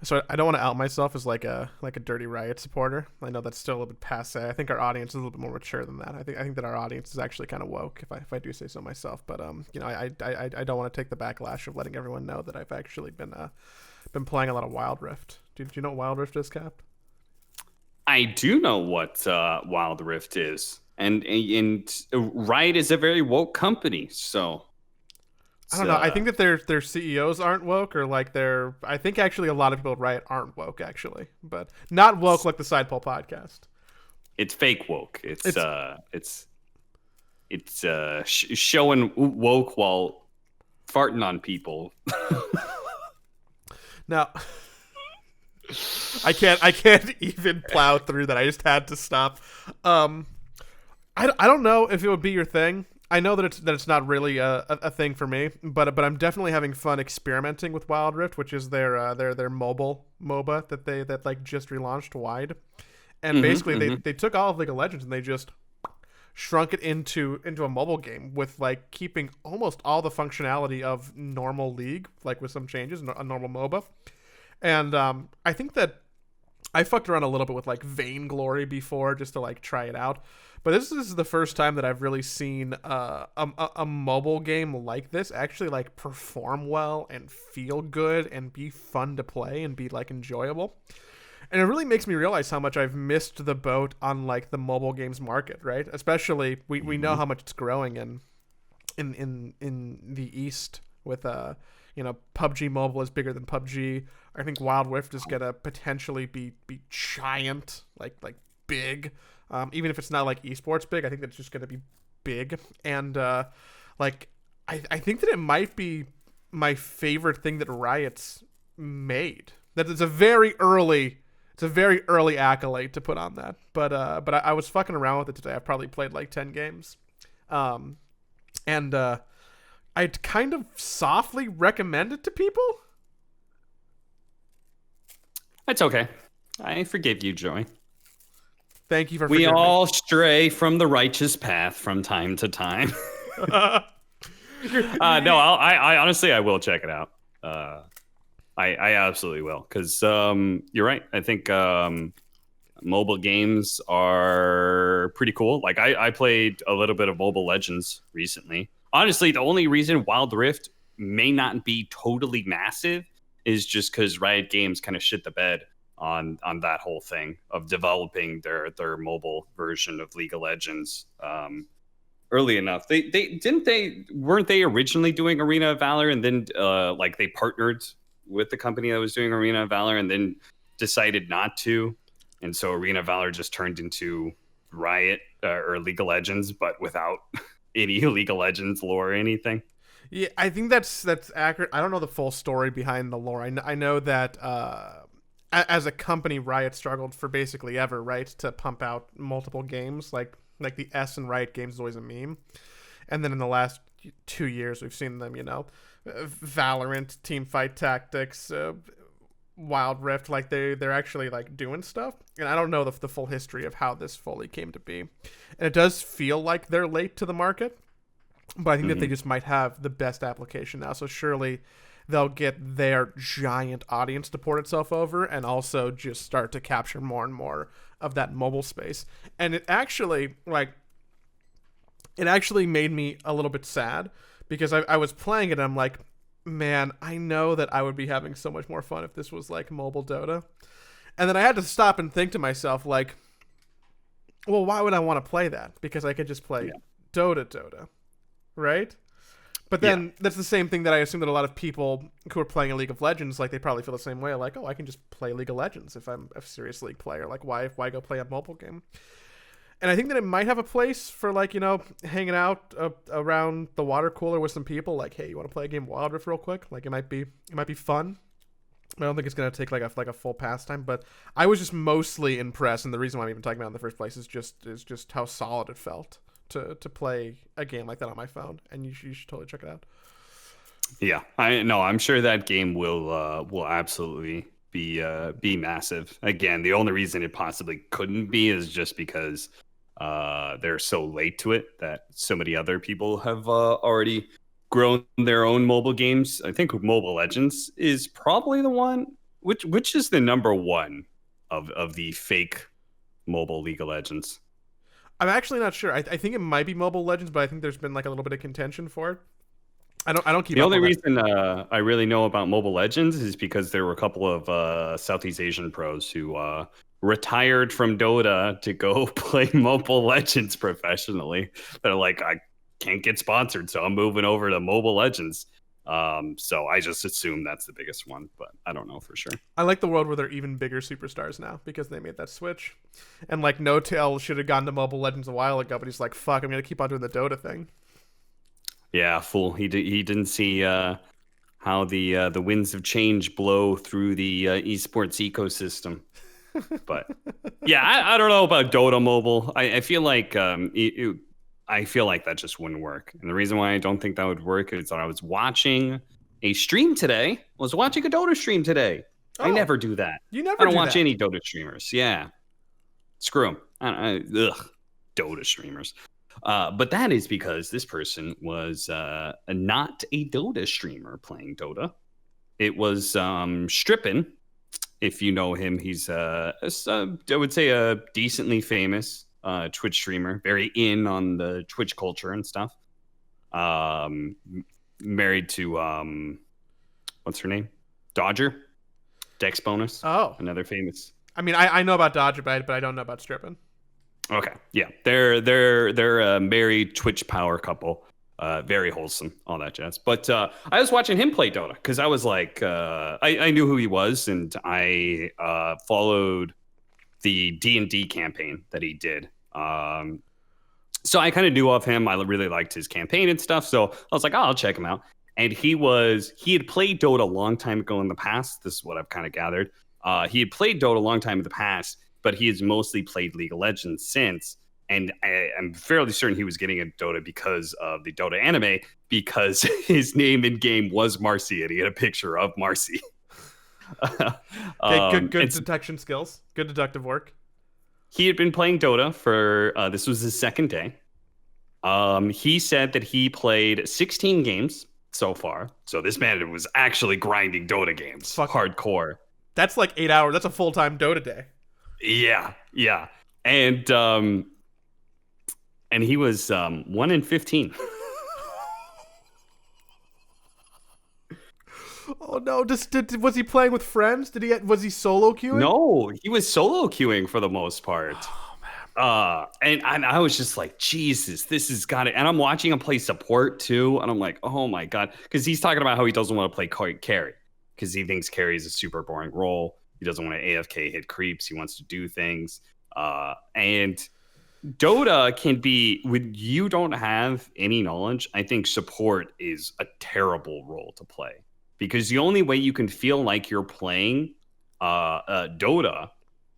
So I don't want to out myself as like a dirty Riot supporter. I know that's still a little bit passe. I think our audience is a little bit more mature than that. I think that our audience is actually kind of woke, if I do say so myself. But I don't want to take the backlash of letting everyone know that I've actually been playing a lot of Wild Rift. Do you know what Wild Rift is, Cap? I do know what Wild Rift is, and Riot is a very woke company, so I it's don't know. I think that their CEOs aren't woke, or like they're. I think actually a lot of people at Riot aren't woke, actually, but not woke like the Side Pole podcast. it's fake woke. It's It's showing woke while farting on people. now. I can't even plow through that. I just had to stop. Um, I don't know if it would be your thing. I know that it's not really a thing for me, but I'm definitely having fun experimenting with Wild Rift, which is their mobile MOBA that like just relaunched wide, and basically they took all of League of Legends and they just shrunk it into a mobile game with like keeping almost all the functionality of normal League, like with some changes, a normal MOBA. And I think that I fucked around a little bit with like Vainglory before just to like try it out. But this is the first time that I've really seen a mobile game like this actually like perform well and feel good and be fun to play and be like enjoyable. And it really makes me realize how much I've missed the boat on like the mobile games market, right? Especially we know how much it's growing in the East with PUBG Mobile is bigger than PUBG. I think Wild Rift is gonna potentially be giant, like big. Even if it's not like esports big, I think that's just gonna be big. And like I think that it might be my favorite thing that Riot's made. That it's a very early accolade to put on that. But I was fucking around with it today. I've probably played like 10 games. Um, and I'd kind of softly recommend it to people. It's okay. I forgive you, Joey. Thank you for We forgiving me. all stray from the righteous path from time to time. No, I honestly I will check it out. I absolutely will because you're right. I think mobile games are pretty cool. Like I played a little bit of Mobile Legends recently. Honestly, the only reason Wild Rift may not be totally massive is just because Riot Games kind of shit the bed on that whole thing of developing their mobile version of League of Legends early enough. They weren't they originally doing Arena of Valor and then like they partnered with the company that was doing Arena of Valor and then decided not to, and so Arena of Valor just turned into Riot or League of Legends, but without any League of Legends lore or anything. Yeah, I think that's accurate. I don't know the full story behind the lore. I know that as a company, Riot struggled for basically ever, right, to pump out multiple games. Like the S and Riot games is always a meme. And then in the last 2 years, we've seen them, Valorant, Teamfight Tactics, Wild Rift, like they're actually like doing stuff. And I don't know the full history of how this fully came to be. And it does feel like they're late to the market, but I think that they just might have the best application now. So surely they'll get their giant audience to port itself over and also just start to capture more and more of that mobile space. And it actually made me a little bit sad because I was playing it and I'm like, man, I know that I would be having so much more fun if this was like mobile Dota. And then I had to stop and think to myself, like, well, why would I want to play that? Because I could just play Dota, right? But Yeah. then that's the same thing that I assume that a lot of people who are playing a League of Legends, like they probably feel the same way. Like, oh, I can just play League of Legends if I'm a serious League player. Like, why go play a mobile game? And I think that it might have a place for like hanging out around the water cooler with some people. Like, hey, you want to play a game of Wild Rift real quick? Like, it might be fun. I don't think it's gonna take like a full pastime, but I was just mostly impressed, and the reason why I'm even talking about it in the first place is just how solid it felt to play a game like that on my phone, and you should totally check it out. Yeah, I know. I'm sure that game will absolutely be massive. Again, the only reason it possibly couldn't be is just because they're so late to it that so many other people have already grown their own mobile games. I think Mobile Legends is probably the one which is the number one of the fake mobile League of Legends? I'm actually not sure. I think it might be Mobile Legends, but I think there's been like a little bit of contention for it. I don't keep The up only on that. reason I really know about Mobile Legends is because there were a couple of Southeast Asian pros who retired from Dota to go play Mobile Legends professionally. They're like, I can't get sponsored, so I'm moving over to Mobile Legends. So I just assume that's the biggest one, but I don't know for sure. I like the world where they're even bigger superstars now because they made that switch. And like No Tail should have gone to Mobile Legends a while ago, but he's like, fuck, I'm gonna keep on doing the Dota thing. Yeah, fool. He didn't see how the winds of change blow through the esports ecosystem. But yeah, I don't know about Dota Mobile. I feel like I feel like that just wouldn't work. And the reason why I don't think that would work is that I was watching a stream today. I was watching a Dota stream today. Oh, I never do that. You never I don't do watch that. any Dota streamers. Yeah. Screw them. Ugh. Dota streamers. But that is because this person was not a Dota streamer playing Dota. It was Strippin. If you know him, he's I would say a decently famous Twitch streamer, very in on the Twitch culture and stuff. Married to what's her name? Dodger, Dex Bonus. Oh, Another famous. I mean, I know about Dodger, but I don't know about Strippin. Okay, yeah, they're a married Twitch power couple. Very wholesome, all that jazz. But I was watching him play Dota because I was like, I knew who he was, and I followed the D&D campaign that he did. So I kind of knew of him. I really liked his campaign and stuff. So I was like, oh, I'll check him out. And he had played Dota a long time ago in the past. This is what I've kind of gathered. He had played Dota a long time in the past, but he has mostly played League of Legends since. And I'm fairly certain he was getting into Dota because of the Dota anime, because his name in game was Marcy, and he had a picture of Marcy. Okay, good detection skills, good deductive work. He had been playing Dota for this was his second day. He said that he played 16 games so far. So this man was actually grinding Dota games, hardcore. That's like 8 hours. That's a full-time Dota day. Yeah. And he was 1-15. Oh no! Was he playing with friends? Was he solo queuing? No, he was solo queuing for the most part. Oh, man. And I was just like, Jesus, this has got it. And I'm watching him play support too, and I'm like, oh my god, because he's talking about how he doesn't want to play carry because he thinks carry is a super boring role. He doesn't want to AFK hit creeps. He wants to do things. And Dota can be, when you don't have any knowledge, I think support is a terrible role to play, because the only way you can feel like you're playing Dota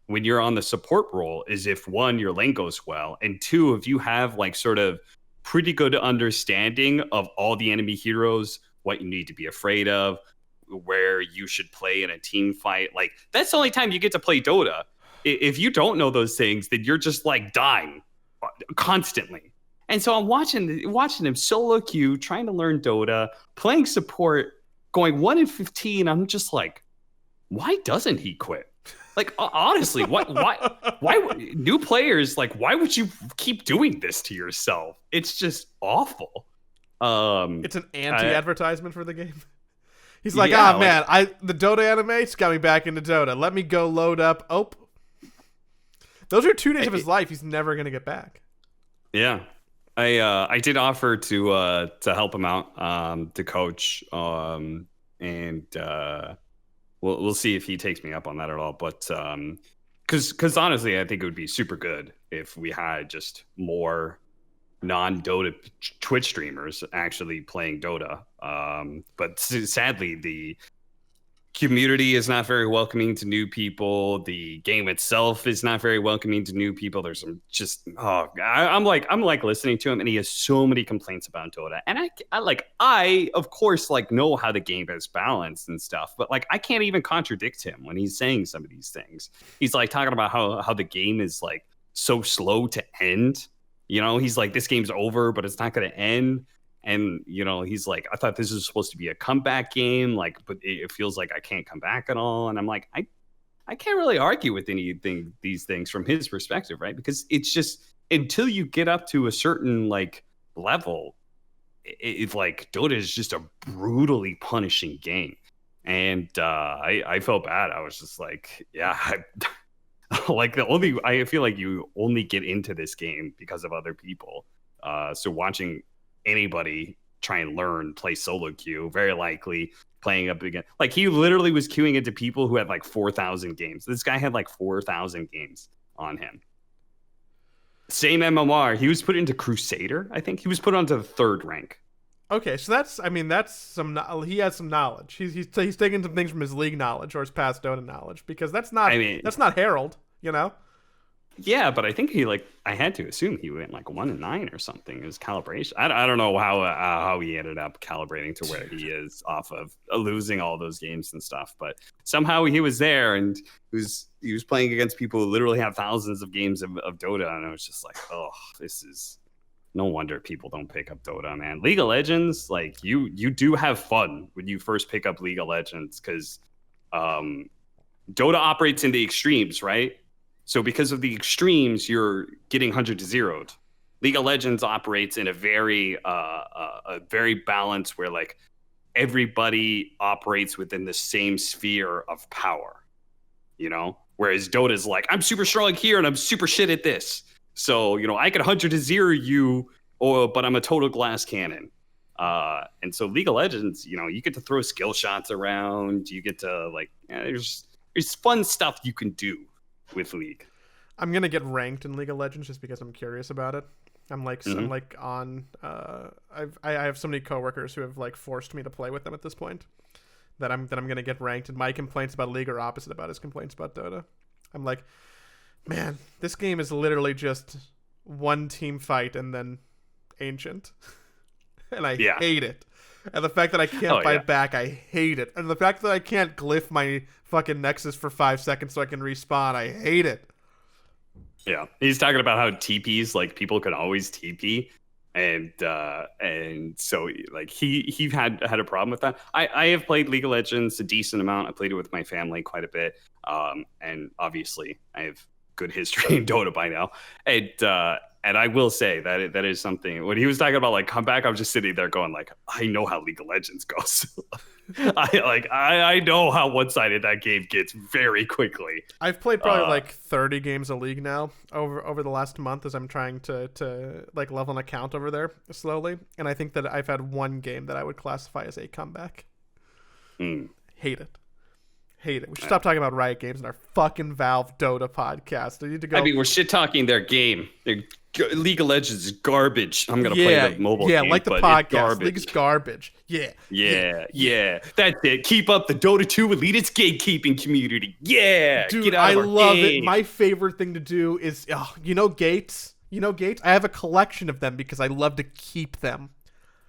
when you're on the support role is if, one, your lane goes well, and two, if you have like sort of pretty good understanding of all the enemy heroes, what you need to be afraid of, where you should play in a team fight. Like, that's the only time you get to play Dota. If you don't know those things, then you're just like dying constantly. And so I'm watching him solo queue, trying to learn Dota, playing support, going 1-15. I'm just like, why doesn't he quit? Like, honestly, why new players, like, why would you keep doing this to yourself? It's just awful. It's an anti-advertisement for the game. He's like, yeah, man, the Dota animate's got me back into Dota. Let me go load up. Oh, those are 2 days of his life he's never gonna get back. Yeah, I did offer to help him out, to coach, and we'll see if he takes me up on that at all. But because honestly, I think it would be super good if we had just more non-Dota Twitch streamers actually playing Dota. But sadly, the community is not very welcoming to new people. The game itself is not very welcoming to new people. There's some just I'm like listening to him, and he has so many complaints about Dota. And I of course like know how the game is balanced and stuff, but like I can't even contradict him when he's saying some of these things. He's like talking about how the game is like so slow to end. You know, he's like, this game's over, but it's not going to end. And, he's like, I thought this was supposed to be a comeback game, but it feels like I can't come back at all. And I'm like, I can't really argue with these things from his perspective, right? Because it's just until you get up to a certain level, it's like Dota is just a brutally punishing game. And I felt bad. I was just like, yeah, I feel like you only get into this game because of other people. So watching anybody try and play solo queue, very likely playing up again. He literally was queuing into people who had 4,000 games. This guy had 4,000 games on him. Same MMR. He was put into Crusader. I think he was put onto the 3rd rank. Okay, so that's he has some knowledge. He's taking some things from his league knowledge or his past Dota knowledge, because that's not Herald, Yeah, but I think I had to assume he went 1-9 or something. His calibration. I don't know how he ended up calibrating to where he is off of losing all those games and stuff, but somehow he was there, and he was playing against people who literally have thousands of games of Dota, and I was just like, oh, this is. No wonder people don't pick up Dota, man. League of Legends, you do have fun when you first pick up League of Legends, because Dota operates in the extremes, right? So because of the extremes, you're getting 100 to 0'd. League of Legends operates in a very balanced, where everybody operates within the same sphere of power, Whereas Dota is I'm super strong here and I'm super shit at this. So, I could 100 to 0 you, but I'm a total glass cannon. And so League of Legends, you get to throw skill shots around. You get to there's fun stuff you can do with League. I'm gonna get ranked in League of Legends just because I'm curious about it. I have so many coworkers who have forced me to play with them at this point that I'm gonna get ranked. And my complaints about League are opposite about his complaints about Dota. I'm like, man, this game is literally just one team fight and then ancient. And I hate it. And the fact that I can't fight back, I hate it. And the fact that I can't glyph my fucking Nexus for 5 seconds so I can respawn, I hate it. Yeah. He's talking about how TPs, people can always TP. And so he had a problem with that. I have played League of Legends a decent amount. I played it with my family quite a bit. And obviously I have good history in Dota by now, and I will say that is something. When he was talking about comeback, I was just sitting there going I know how League of Legends goes. I know how one-sided that game gets very quickly. I've played probably 30 games of League now over the last month as I'm trying to level an account over there slowly, and I think that I've had one game that I would classify as a comeback. Hate it. Hate it. We should stop talking about Riot Games in our fucking Valve Dota podcast. I need to go. I mean, we're shit talking their game. League of Legends is garbage. I'm gonna play the mobile game. Yeah, like the podcast. League is garbage. Yeah. That's it. Keep up the Dota 2 Elite's gatekeeping community. Yeah, dude, get out I of our love game. it. My favorite thing to do is, Gates. Gates. I have a collection of them because I love to keep them.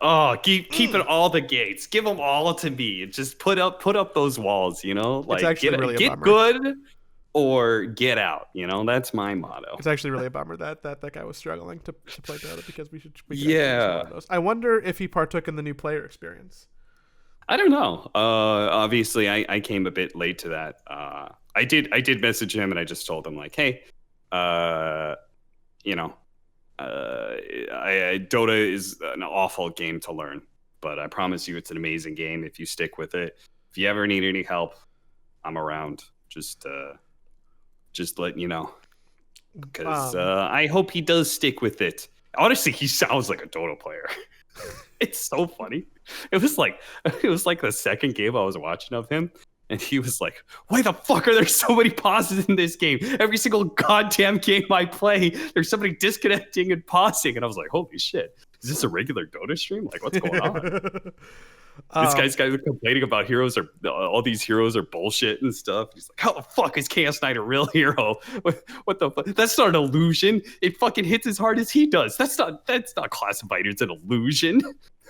Oh, keeping all the gates. Give them all to me. Just put up those walls. It's actually really get a bummer. Good or get out. That's my motto. It's actually really a bummer that guy was struggling to play Dota, because we should yeah. One of those. I wonder if he partook in the new player experience. I don't know. Obviously, I came a bit late to that. I did message him, and I just told him hey, Dota is an awful game to learn, but I promise you it's an amazing game if you stick with it. If you ever need any help, I'm around. Just letting you know, because I hope he does stick with it. Honestly, he sounds like a Dota player. It's so funny. It was like the second game I was watching of him, and he was like, why the fuck are there so many pauses in this game? Every single goddamn game I play, there's somebody disconnecting and pausing. And I was like, holy shit, is this a regular Dota stream? What's going on? This guy's complaining about all these heroes are bullshit and stuff. He's like, how the fuck is Chaos Knight a real hero? What the fuck? That's not an illusion. It fucking hits as hard as he does. That's not classified as an illusion.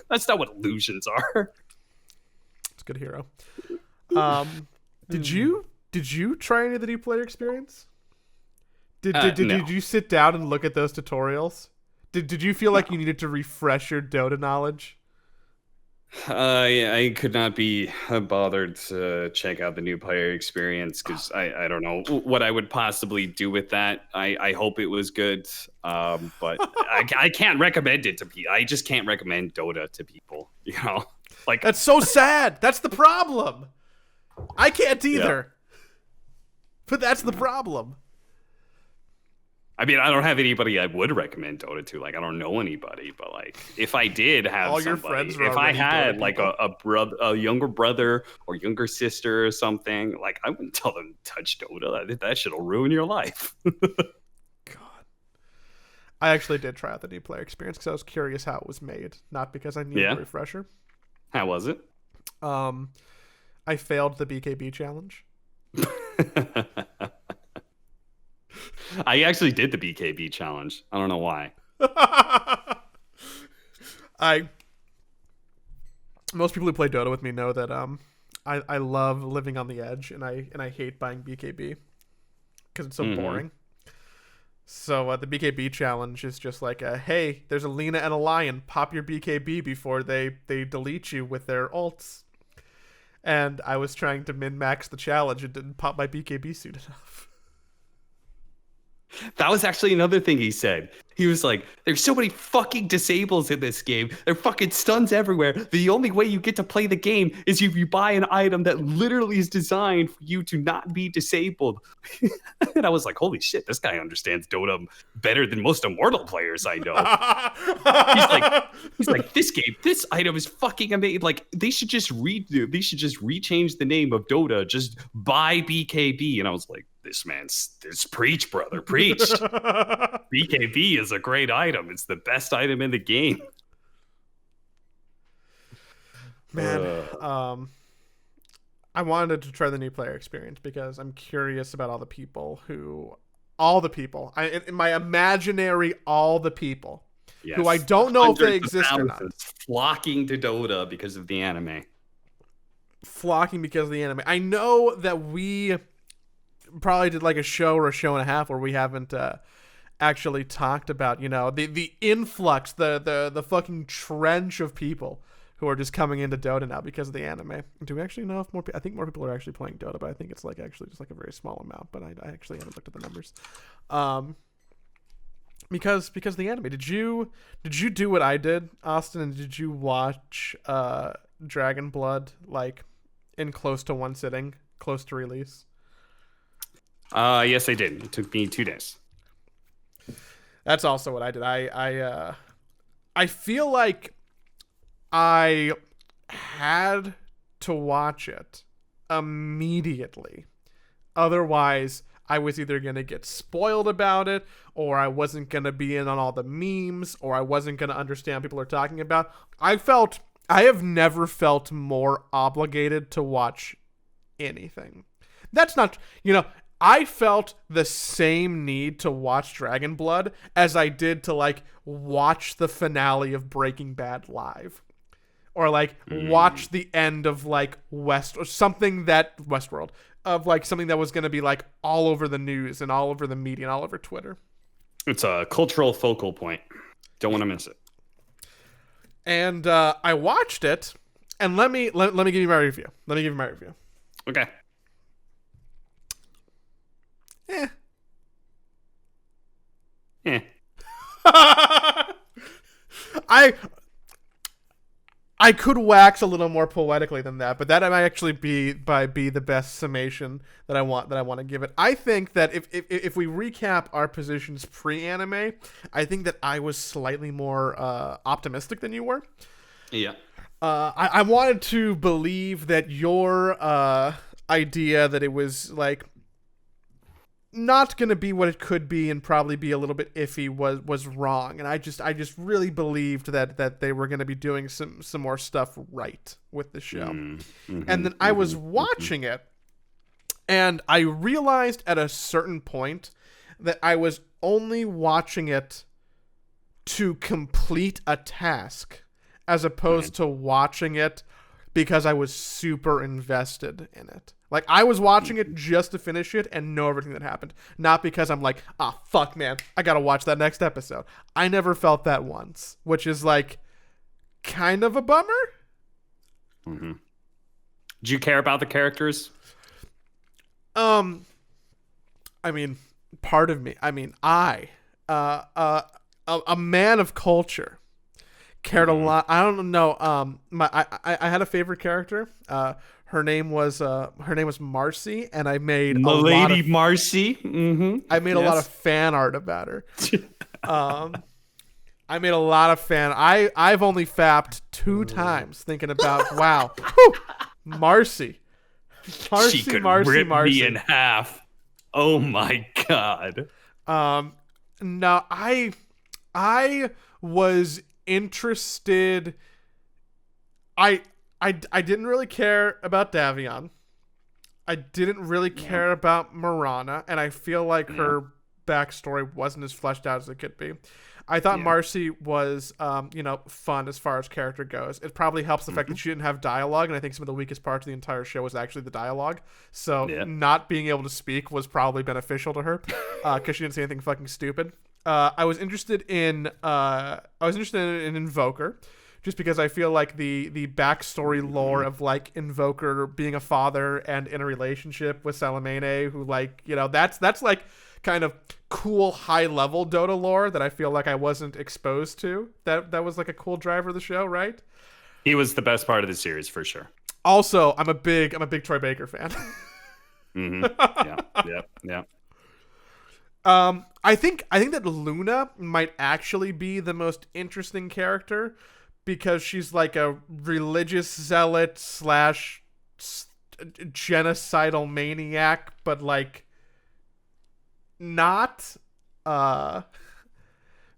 That's not what illusions are. It's a good hero. Did you try any of the new player experience? Did no. you sit down and look at those tutorials? Did you feel like you needed to refresh your Dota knowledge? Yeah, I could not be bothered to check out the new player experience because I don't know what I would possibly do with that. I hope it was good, but I can't recommend it to people. I just can't recommend Dota to people. You know, like That's so sad. That's the problem. I can't either. But that's the problem. I mean, I don't have anybody I would recommend Dota to. Like, I don't know anybody, but like, if I did have All somebody, your friends are if I already had Dota like a younger brother or younger sister or something, like, I wouldn't tell them to touch Dota. That shit'll ruin your life. God. I actually did try out the new player experience because I was curious how it was made, not because I needed a refresher. How was it? I failed the BKB challenge. I actually did the BKB challenge. I don't know why. Most people who play Dota with me know that I love living on the edge, and I hate buying BKB because it's so boring. So the BKB challenge is just like, hey, there's a Lina and a Lion. Pop your BKB before they delete you with their ults. And I was trying to min-max the challenge and didn't pop my BKB suit enough. That was actually another thing he said. He was like, there's so many fucking disables in this game. There are fucking stuns everywhere. The only way you get to play the game is if you buy an item that literally is designed for you to not be disabled. And I was like, holy shit, this guy understands Dota better than most Immortal players I know. he's like, this item is fucking amazing. Like, they should just rechange the name of Dota. Just buy BKB. And I was like, this preach, brother, preach. BKB is a great item. It's the best item in the game. Man, I wanted to try the new player experience because I'm curious about all the people, in my imaginary, all the people who I don't know if they exist or not. Flocking to Dota because of the anime. I know that we probably did like a show or a show and a half where we haven't actually talked about, the influx, the fucking trench of people who are just coming into Dota now because of the anime. Do we actually know if I think more people are actually playing Dota, but I think it's like actually just like a very small amount, but I actually haven't looked at the numbers. Because of the anime. Did you do what I did, Austin, and did you watch Dragonblood like in close to one sitting, close to release? Yes, I did. It took me 2 days. That's also what I did. I feel like I had to watch it immediately. Otherwise, I was either going to get spoiled about it, or I wasn't going to be in on all the memes, or I wasn't going to understand what people are talking about. I have never felt more obligated to watch anything. That's not, I felt the same need to watch Dragonblood as I did to like watch the finale of Breaking Bad live, or like watch the end of like Westworld, of like something that was going to be like all over the news and all over the media and all over Twitter. It's a cultural focal point. Don't want to miss it. And I watched it, and let me give you my review. Okay. I could wax a little more poetically than that, but that might actually be the best summation that I want to give it. I think that if we recap our positions pre-anime, I think that I was slightly more optimistic than you were. Yeah. I wanted to believe that your idea that it was like not going to be what it could be and probably be a little bit iffy was wrong, and I just really believed that they were going to be doing some more stuff right with the show. And then I was watching it, and I realized at a certain point that I was only watching it to complete a task, as opposed to watching it because I was super invested in it. Like, I was watching it just to finish it and know everything that happened. Not because I'm like, ah, fuck, man, I gotta watch that next episode. I never felt that once, which is, like, kind of a bummer. Mm-hmm. Did you care about the characters? I mean, part of me, a man of culture, cared a lot. I don't know. I had a favorite character. Her name was Marcy, and I made Milady Marcy. I made a lot of fan art about her. I made a lot of I've only fapped 2 times thinking about wow, Marcy. She could rip me in half. Oh my god. No, I was interested. I didn't really care about Davion. I didn't really care about Mirana, and I feel like her backstory wasn't as fleshed out as it could be. I thought Marcy was, fun as far as character goes. It probably helps the fact that she didn't have dialogue, and I think some of the weakest parts of the entire show was actually the dialogue. So not being able to speak was probably beneficial to her, because she didn't say anything fucking stupid. I was interested in Invoker, just because I feel like the backstory lore of like Invoker being a father and in a relationship with Salamene, who that's like kind of cool high level Dota lore that I feel like I wasn't exposed to. That was like a cool driver of the show, right? He was the best part of the series for sure. Also, I'm a big Troy Baker fan. Yeah. I think that Luna might actually be the most interesting character because she's like a religious zealot / genocidal maniac, but like not.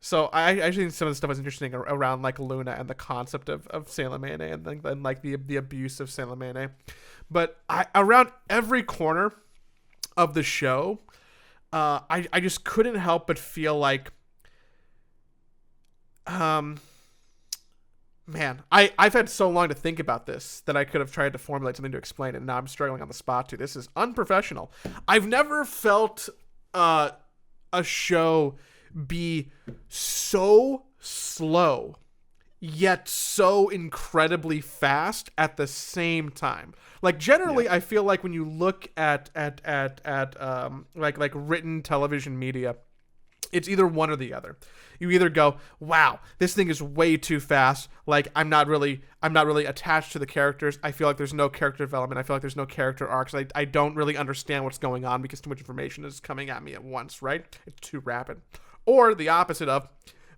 So I actually think some of the stuff was interesting around like Luna and the concept of Salamene and like the abuse of Salamene. But around every corner of the show, I just couldn't help but feel like, man, I've had so long to think about this that I could have tried to formulate something to explain it, and now I'm struggling on the spot too. This is unprofessional. I've never felt a show be so slow yet so incredibly fast at the same time. Like generally I feel like when you look at like written television media, it's either one or the other. You either go, wow, this thing is way too fast. Like I'm not really attached to the characters. I feel like there's no character development. I feel like there's no character arcs. I don't really understand what's going on because too much information is coming at me at once, right? It's too rapid. Or the opposite of,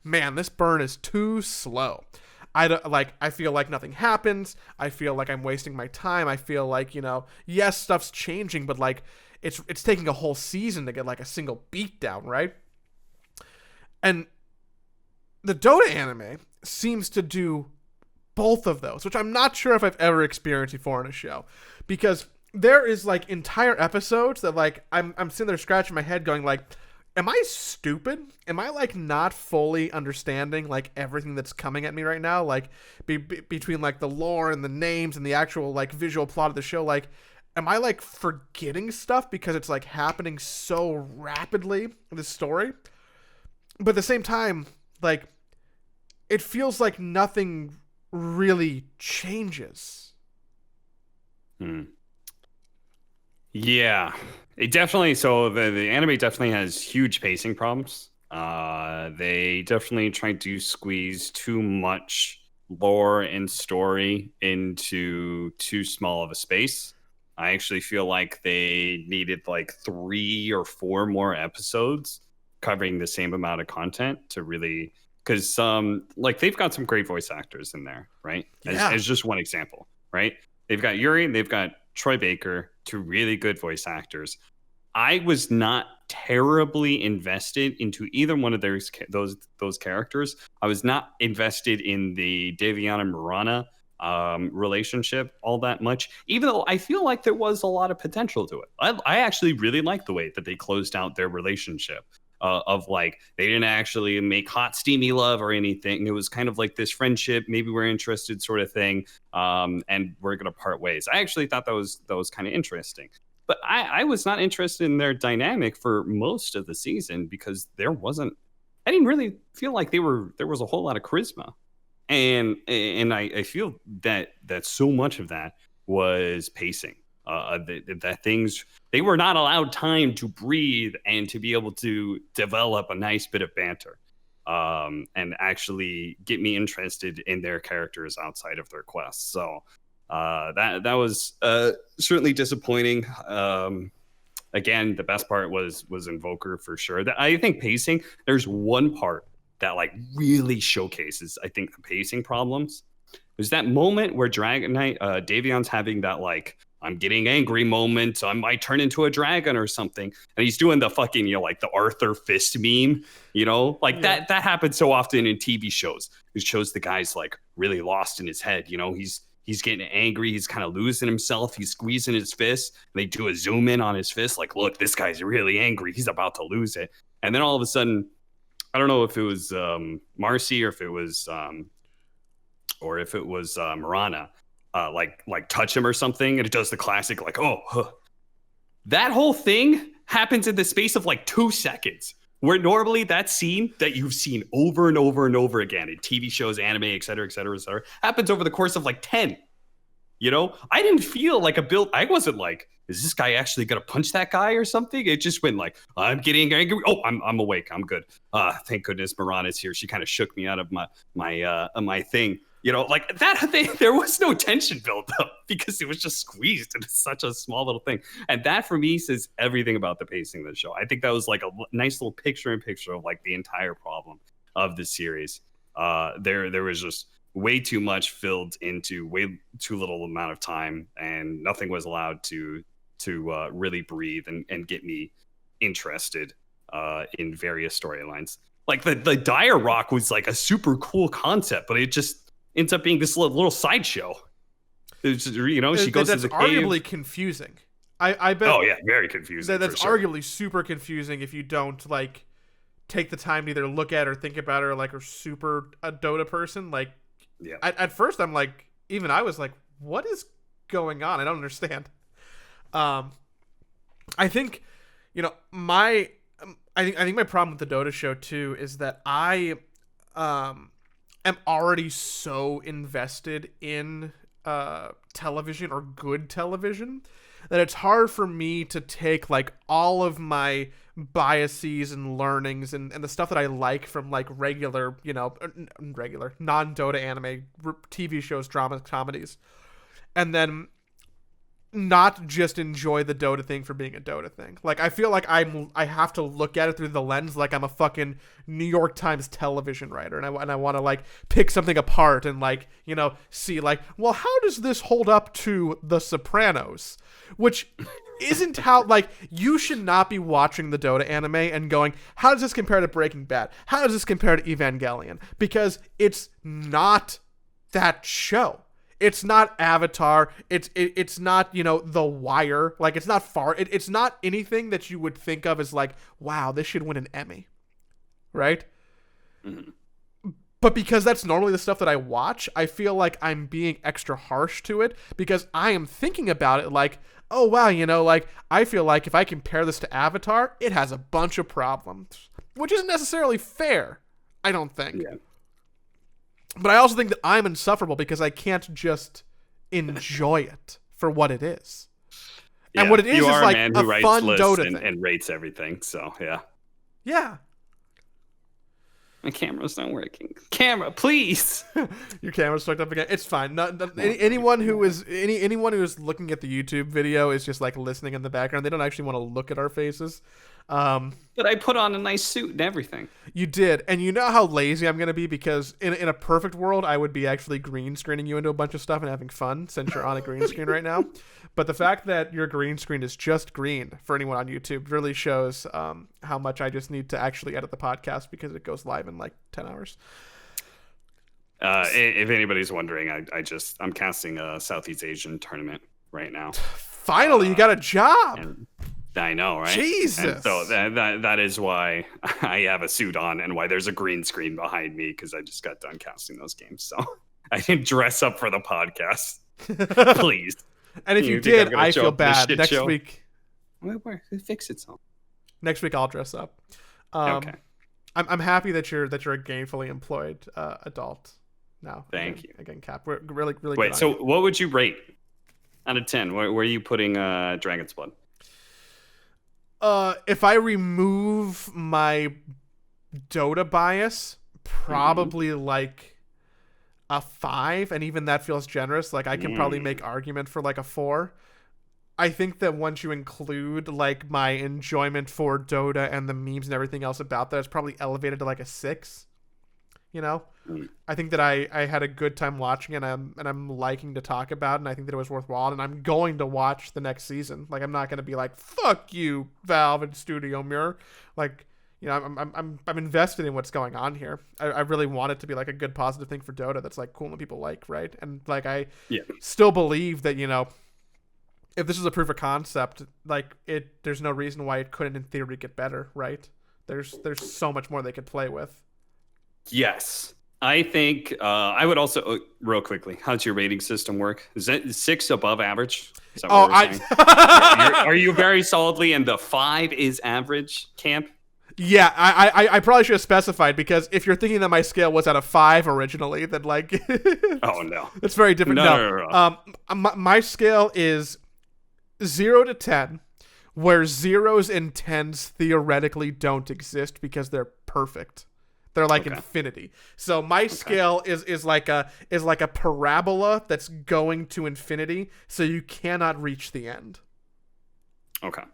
man, this burn is too slow. I feel like nothing happens. I feel like I'm wasting my time. I feel like, yes, stuff's changing, but like it's taking a whole season to get like a single beat down, right? And the Dota anime seems to do both of those, which I'm not sure if I've ever experienced before in a show, because there is like entire episodes that like I'm sitting there scratching my head going like, am I stupid? Am I like not fully understanding like everything that's coming at me right now? Like between like the lore and the names and the actual like visual plot of the show, like am I like forgetting stuff because it's like happening so rapidly in the story? But at the same time, like, it feels like nothing really changes. Yeah, it definitely. So the anime definitely has huge pacing problems. They definitely try to squeeze too much lore and story into too small of a space. I actually feel like they needed like 3 or 4 more episodes covering the same amount of content to really, because like they've got some great voice actors in there, right? As just one example, right? They've got Yuri, they've got Troy Baker, 2 really good voice actors. I was not terribly invested into either one of those characters. I was not invested in the Davion and Mirana relationship all that much, even though I feel like there was a lot of potential to it. I actually really like the way that they closed out their relationship. of like they didn't actually make hot steamy love or anything. It was kind of like this friendship, maybe we're interested sort of thing, and we're gonna part ways. I actually thought that was kind of interesting, but I was not interested in their dynamic for most of the season because I didn't really feel like there was a whole lot of charisma, and I feel that so much of that was pacing. That things, they were not allowed time to breathe and to be able to develop a nice bit of banter, and actually get me interested in their characters outside of their quests. So that was certainly disappointing. Again, the best part was Invoker for sure. I think pacing. There's one part that like really showcases, I think, the pacing problems. There's that moment where Dragon Knight, Davion's having that like I'm getting angry moment. I might turn into a dragon or something, and he's doing the fucking like the Arthur fist meme, like that happens so often in TV shows. It shows the guy's like really lost in his head. He's getting angry. He's kind of losing himself. He's squeezing his fist. And they do a zoom in on his fist. Like, look, this guy's really angry. He's about to lose it. And then all of a sudden, I don't know if it was Marcy or if it was Marana, like touch him or something. And it does the classic, like, oh, huh. That whole thing happens in the space of like 2 seconds. Where normally that scene that you've seen over and over and over again in TV shows, anime, et cetera, happens over the course of like 10. I didn't feel like a build. I wasn't like, is this guy actually going to punch that guy or something? It just went like, I'm getting angry. Oh, I'm awake. I'm good. Thank goodness Marana's here. She kind of shook me out of my thing. Like that thing, there was no tension built up because it was just squeezed into such a small little thing. And that for me says everything about the pacing of the show. I think that was like a nice little picture of like the entire problem of the series. There was just way too much filled into way too little amount of time, and nothing was allowed to really breathe and get me interested in various storylines. Like the Dire Rock was like a super cool concept, but it just ends up being this little sideshow. She goes to the cave. That's arguably confusing. I bet. Oh yeah, very confusing. That's arguably super confusing if you don't like take the time to either look at or think about it, or like are super a Dota person. Like, yeah. At first, I'm like, even I was like, what is going on? I don't understand. I think, I think my problem with the Dota show too is that I am already so invested in television or good television that it's hard for me to take like all of my biases and learnings and the stuff that I like from like regular non-Dota anime TV shows, dramas, comedies, and then not just enjoy the Dota thing for being a Dota thing. Like, I feel like I have to look at it through the lens like I'm a fucking New York Times television writer, and I want to like pick something apart and like, see like, well, how does this hold up to The Sopranos? Which isn't how, like, you should not be watching the Dota anime and going, how does this compare to Breaking Bad? How does this compare to Evangelion? Because it's not that show. It's not Avatar. It's not, The Wire. Like, it's not far. It's not anything that you would think of as like, wow, this should win an Emmy. Right? Mm-hmm. But because that's normally the stuff that I watch, I feel like I'm being extra harsh to it because I am thinking about it like, oh, wow, like, I feel like if I compare this to Avatar, it has a bunch of problems, which isn't necessarily fair, I don't think. Yeah. But I also think that I'm insufferable because I can't just enjoy it for what it is. Yeah, and what it is like a fun Dota thing. And rates everything, so yeah. Yeah. My camera's not working. Camera, please. Your camera's stuck up again. It's fine. Anyone who is looking at the YouTube video is just like listening in the background. They don't actually want to look at our faces. But I put on a nice suit and everything. You did, and you know how lazy I'm gonna be because in a perfect world I would be actually green screening you into a bunch of stuff and having fun since you're on a green screen right now. But the fact that your green screen is just green for anyone on YouTube really shows how much I just need to actually edit the podcast because it goes live in like 10 hours. If anybody's wondering, I'm casting a Southeast Asian tournament right now. Finally, you got a job. I know, right? And so Jesus. that is why I have a suit on and why there's a green screen behind me, because I just got done casting those games. So I didn't dress up for the podcast. Please. And if you You think I'm did, gonna I show feel up for this bad. shit Next show? week, Fix itself. I'll dress up. Okay. I'm happy that you're a gainfully employed adult now. Thank you. Again, Cap. We're really good Wait, on so you. what would you rate out of 10? Where are you putting Dragon's Blood? If I remove my Dota bias, probably like a 5, and even that feels generous. Like I can probably make argument for like a 4. I think that once you include like my enjoyment for Dota and the memes and everything else about that, it's probably elevated to like a 6. You know, I think that I had a good time watching it, and I'm liking to talk about it, and I think that it was worthwhile, and I'm going to watch the next season. Like I'm not going to be like fuck you, Valve and Studio Mirror. Like, you know, I'm invested in what's going on here. I really want it to be like a good positive thing for Dota that's like cool and people like, right? And like I still believe that, you know, if this is a proof of concept, like there's no reason why it couldn't in theory get better, right? There's so much more they could play with. Yes. I think I would also, real quickly, how's your rating system work? Is it 6 above average? Is that what we're saying? Are you very solidly in the 5 is average camp? Yeah, I probably should have specified, because if you're thinking that my scale was at a 5 originally, then like oh no, it's very different. No. My scale is 0 to 10, where 0s and 10s theoretically don't exist because they're perfect. They're like infinity. So my scale is like a parabola that's going to infinity, so you cannot reach the end. Okay.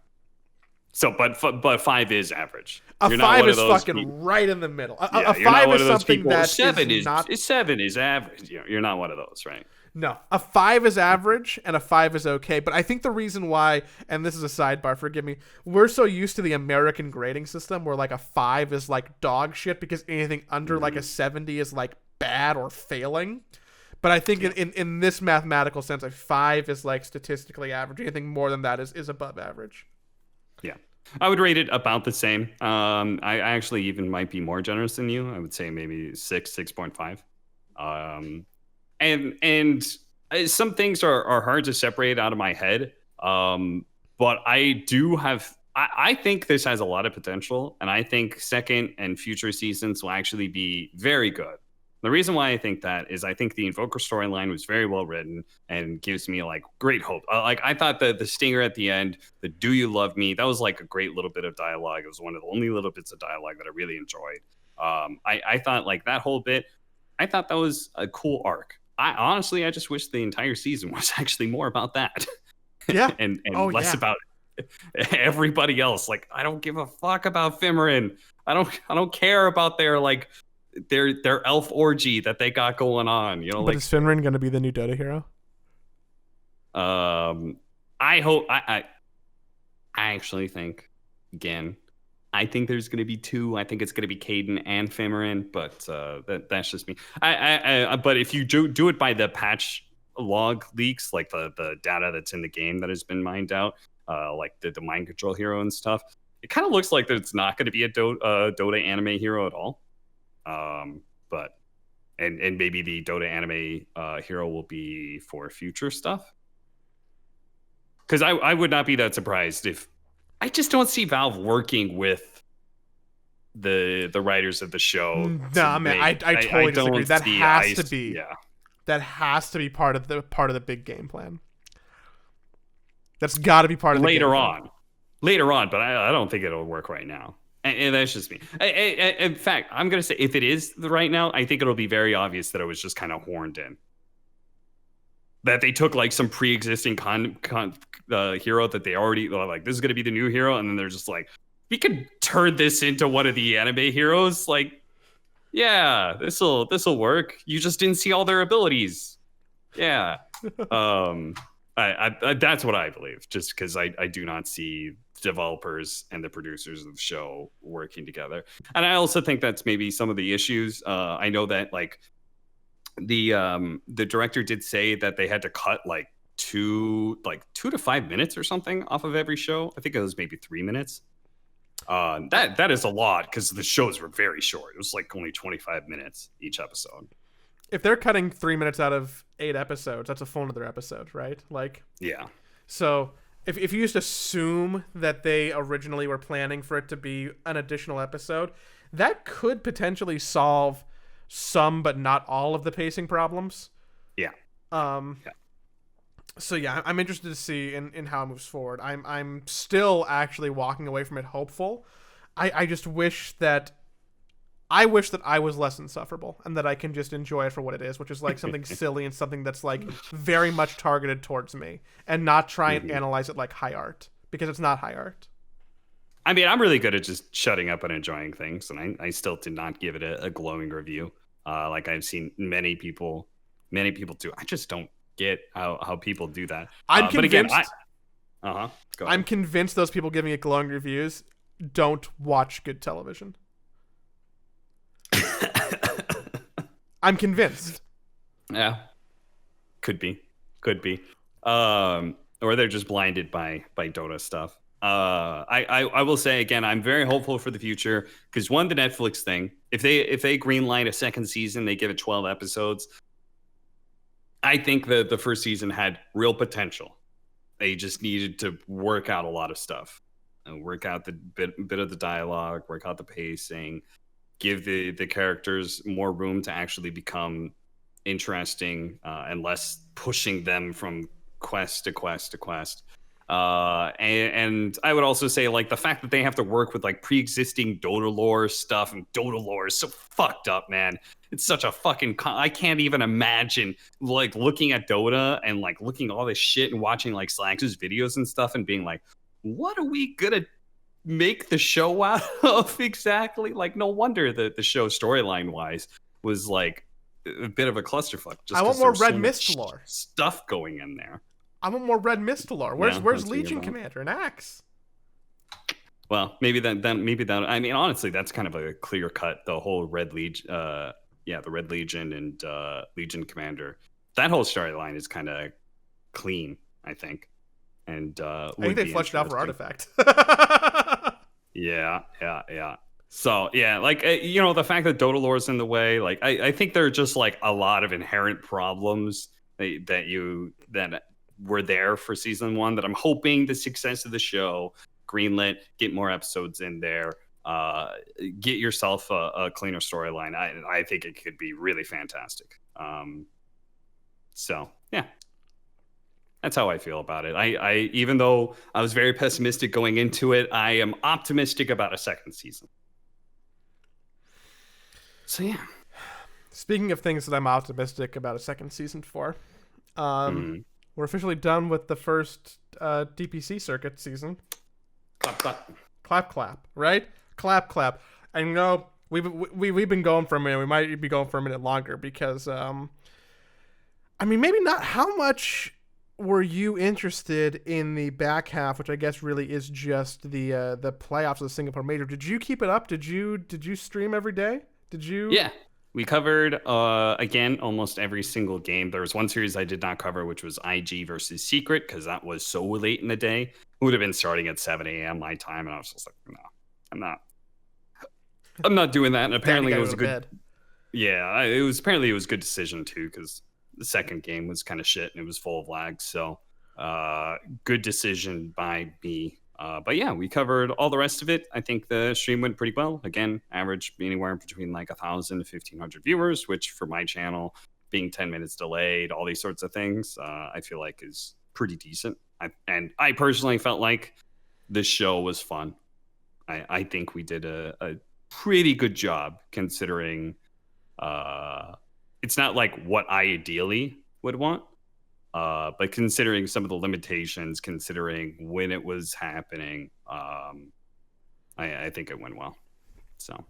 So, but 5 is average. A You're 5 is fucking people. right in the middle. Yeah, a 5 is something that 7 is not. 7 is average. You're not one of those, right? No, a 5 is average and a 5 is okay. But I think the reason why, and this is a sidebar, forgive me, we're so used to the American grading system where like a 5 is like dog shit because anything under like a 70 is like bad or failing. But I think in this mathematical sense, a 5 is like statistically average. Anything more than that is above average. Yeah. I would rate it about the same. I actually even might be more generous than you. I would say maybe 6.5. And some things are hard to separate out of my head. But I do have, I think this has a lot of potential, and I think second and future seasons will actually be very good. The reason why I think that is I think the Invoker storyline was very well written and gives me like great hope. Like I thought the stinger at the end, the "Do you love me?" that was like a great little bit of dialogue. It was one of the only little bits of dialogue that I really enjoyed. I thought like that whole bit, I thought that was a cool arc. I just wish the entire season was actually more about that. Yeah. and less about everybody else. Like I don't give a fuck about Fimmerin. I don't care about their like their elf orgy that they got going on. You know, but like is Finran gonna be the new Dota hero? I hope I actually think again. I think there's going to be 2. I think it's going to be Caden and Fimmerin, but that's just me. But if you do it by the patch log leaks, like the data that's in the game that has been mined out, like the mind control hero and stuff, it kind of looks like that it's not going to be a Dota anime hero at all. But maybe the Dota anime hero will be for future stuff. Because I would not be that surprised if. I just don't see Valve working with the writers of the show. Nah, man, I totally disagree. That has to be that has to be part of the big game plan. That's got to be part of the later on. But I don't think it'll work right now. And that's just me. In fact, I'm gonna say if it is right now, I think it'll be very obvious that it was just kind of horned in. That they took like some pre-existing hero that they already like. This is gonna be the new hero, and then they're just like, we could turn this into one of the anime heroes. Like, yeah, this'll work. You just didn't see all their abilities. Yeah. I that's what I believe. Just because I do not see developers and the producers of the show working together, and I also think that's maybe some of the issues. I know that like the director did say that they had to cut like 2 to 5 minutes or something off of every show. I think it was maybe 3 minutes. That is a lot because the shows were very short. It was like only 25 minutes each episode. If they're cutting 3 minutes out of 8 episodes, that's a full another episode, right? Like, yeah. So if you just assume that they originally were planning for it to be an additional episode, that could potentially solve some but not all of the pacing problems. Yeah. So yeah, I'm interested to see in how it moves forward. I'm still actually walking away from it hopeful. I just wish that I was less insufferable and that I can just enjoy it for what it is, which is like something silly and something that's like very much targeted towards me, and not try and analyze it like high art, because it's not high art. I mean, I'm really good at just shutting up and enjoying things, and I still did not give it a glowing review. Like I've seen many people do. I just don't get how people do that. I'm convinced. Go ahead. I'm convinced those people giving it glowing reviews don't watch good television. I'm convinced. Yeah, could be. Or they're just blinded by Dota stuff. I will say again, I'm very hopeful for the future because the Netflix thing. If they greenlight a second season, they give it 12 episodes. I think the first season had real potential. They just needed to work out a lot of stuff, and work out the bit of the dialogue, work out the pacing, give the characters more room to actually become interesting, and less pushing them from quest to quest to quest. And I would also say like the fact that they have to work with like pre-existing Dota lore stuff, and Dota lore is so fucked up, man. It's such a fucking I can't even imagine like looking at Dota and like looking at all this shit and watching like Slax's videos and stuff and being like, what are we gonna make the show out of exactly? Like, no wonder the show storyline wise was like a bit of a clusterfuck. Just I want more Red Mist lore stuff going in there. I want more Red Mist lore. Where's Legion Commander and Axe? Well, maybe that. I mean, honestly, that's kind of a clear cut. The whole Red Legion, the Red Legion and Legion Commander. That whole storyline is kind of clean, I think. And I think they fleshed out for Artifact. Yeah. So yeah, like the fact that Dota lore is in the way, like I think there are just like a lot of inherent problems that were there for season 1 that I'm hoping the success of the show, greenlit, get more episodes in there, get yourself a cleaner storyline. I think it could be really fantastic. So yeah, that's how I feel about it. I even though I was very pessimistic going into it, I am optimistic about a second season. So yeah. Speaking of things that I'm optimistic about a second season for, we're officially done with the first DPC circuit season. Clap clap. Clap clap. Right? Clap clap. I know we've been going for a minute. We might be going for a minute longer because I mean, maybe not. How much were you interested in the back half, which I guess really is just the playoffs of the Singapore Major? Did you keep it up? Did you stream every day? Did you? Yeah. We covered, again, almost every single game. There was one series I did not cover, which was IG versus Secret, because that was so late in the day. It would have been starting at 7 a.m. my time, and I was just like, no, I'm not doing that. And apparently it was a good... Yeah, it was a good decision, too, because the second game was kind of shit, and it was full of lag. So, good decision by me. But yeah, we covered all the rest of it. I think the stream went pretty well. Again, average anywhere between like 1,000 to 1,500 viewers, which for my channel, being 10 minutes delayed, all these sorts of things, I feel like is pretty decent. I personally felt like this show was fun. I think we did a pretty good job considering it's not like what I ideally would want. But considering some of the limitations, considering when it was happening, I think it went well. So,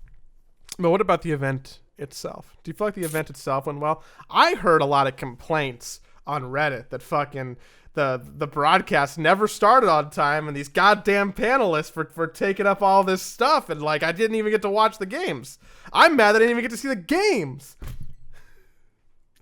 but what about the event itself? Do you feel like the event itself went well? I heard a lot of complaints on Reddit that fucking the broadcast never started on time, and these goddamn panelists for taking up all this stuff, and like I didn't even get to watch the games. I'm mad that I didn't even get to see the games.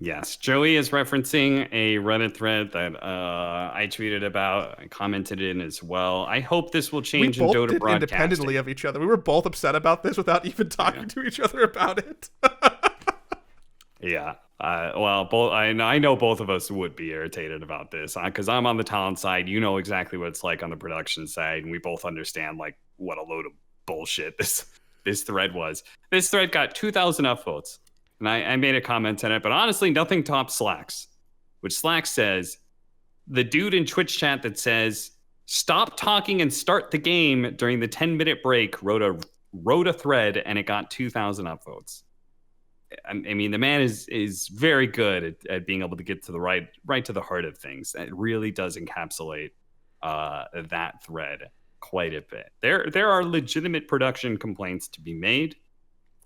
Yes, Joey is referencing a Reddit thread that I tweeted about. I commented in as well. I hope this will We change in both Dota did independently broadcasting. of each other. We were both upset about this without even talking Yeah. to each other about it. Yeah. Well, both I know both of us would be irritated about this because I'm on the talent side. You know exactly what it's like on the production side, and we both understand like what a load of bullshit this thread was. This thread got 2,000 upvotes, and I made a comment on it. But honestly, nothing tops Slacks, which Slacks says the dude in Twitch chat that says stop talking and start the game during the 10-minute break wrote a thread, and it got 2,000 upvotes. I mean, the man is very good at being able to get to the right to the heart of things. It really does encapsulate that thread quite a bit. There are legitimate production complaints to be made.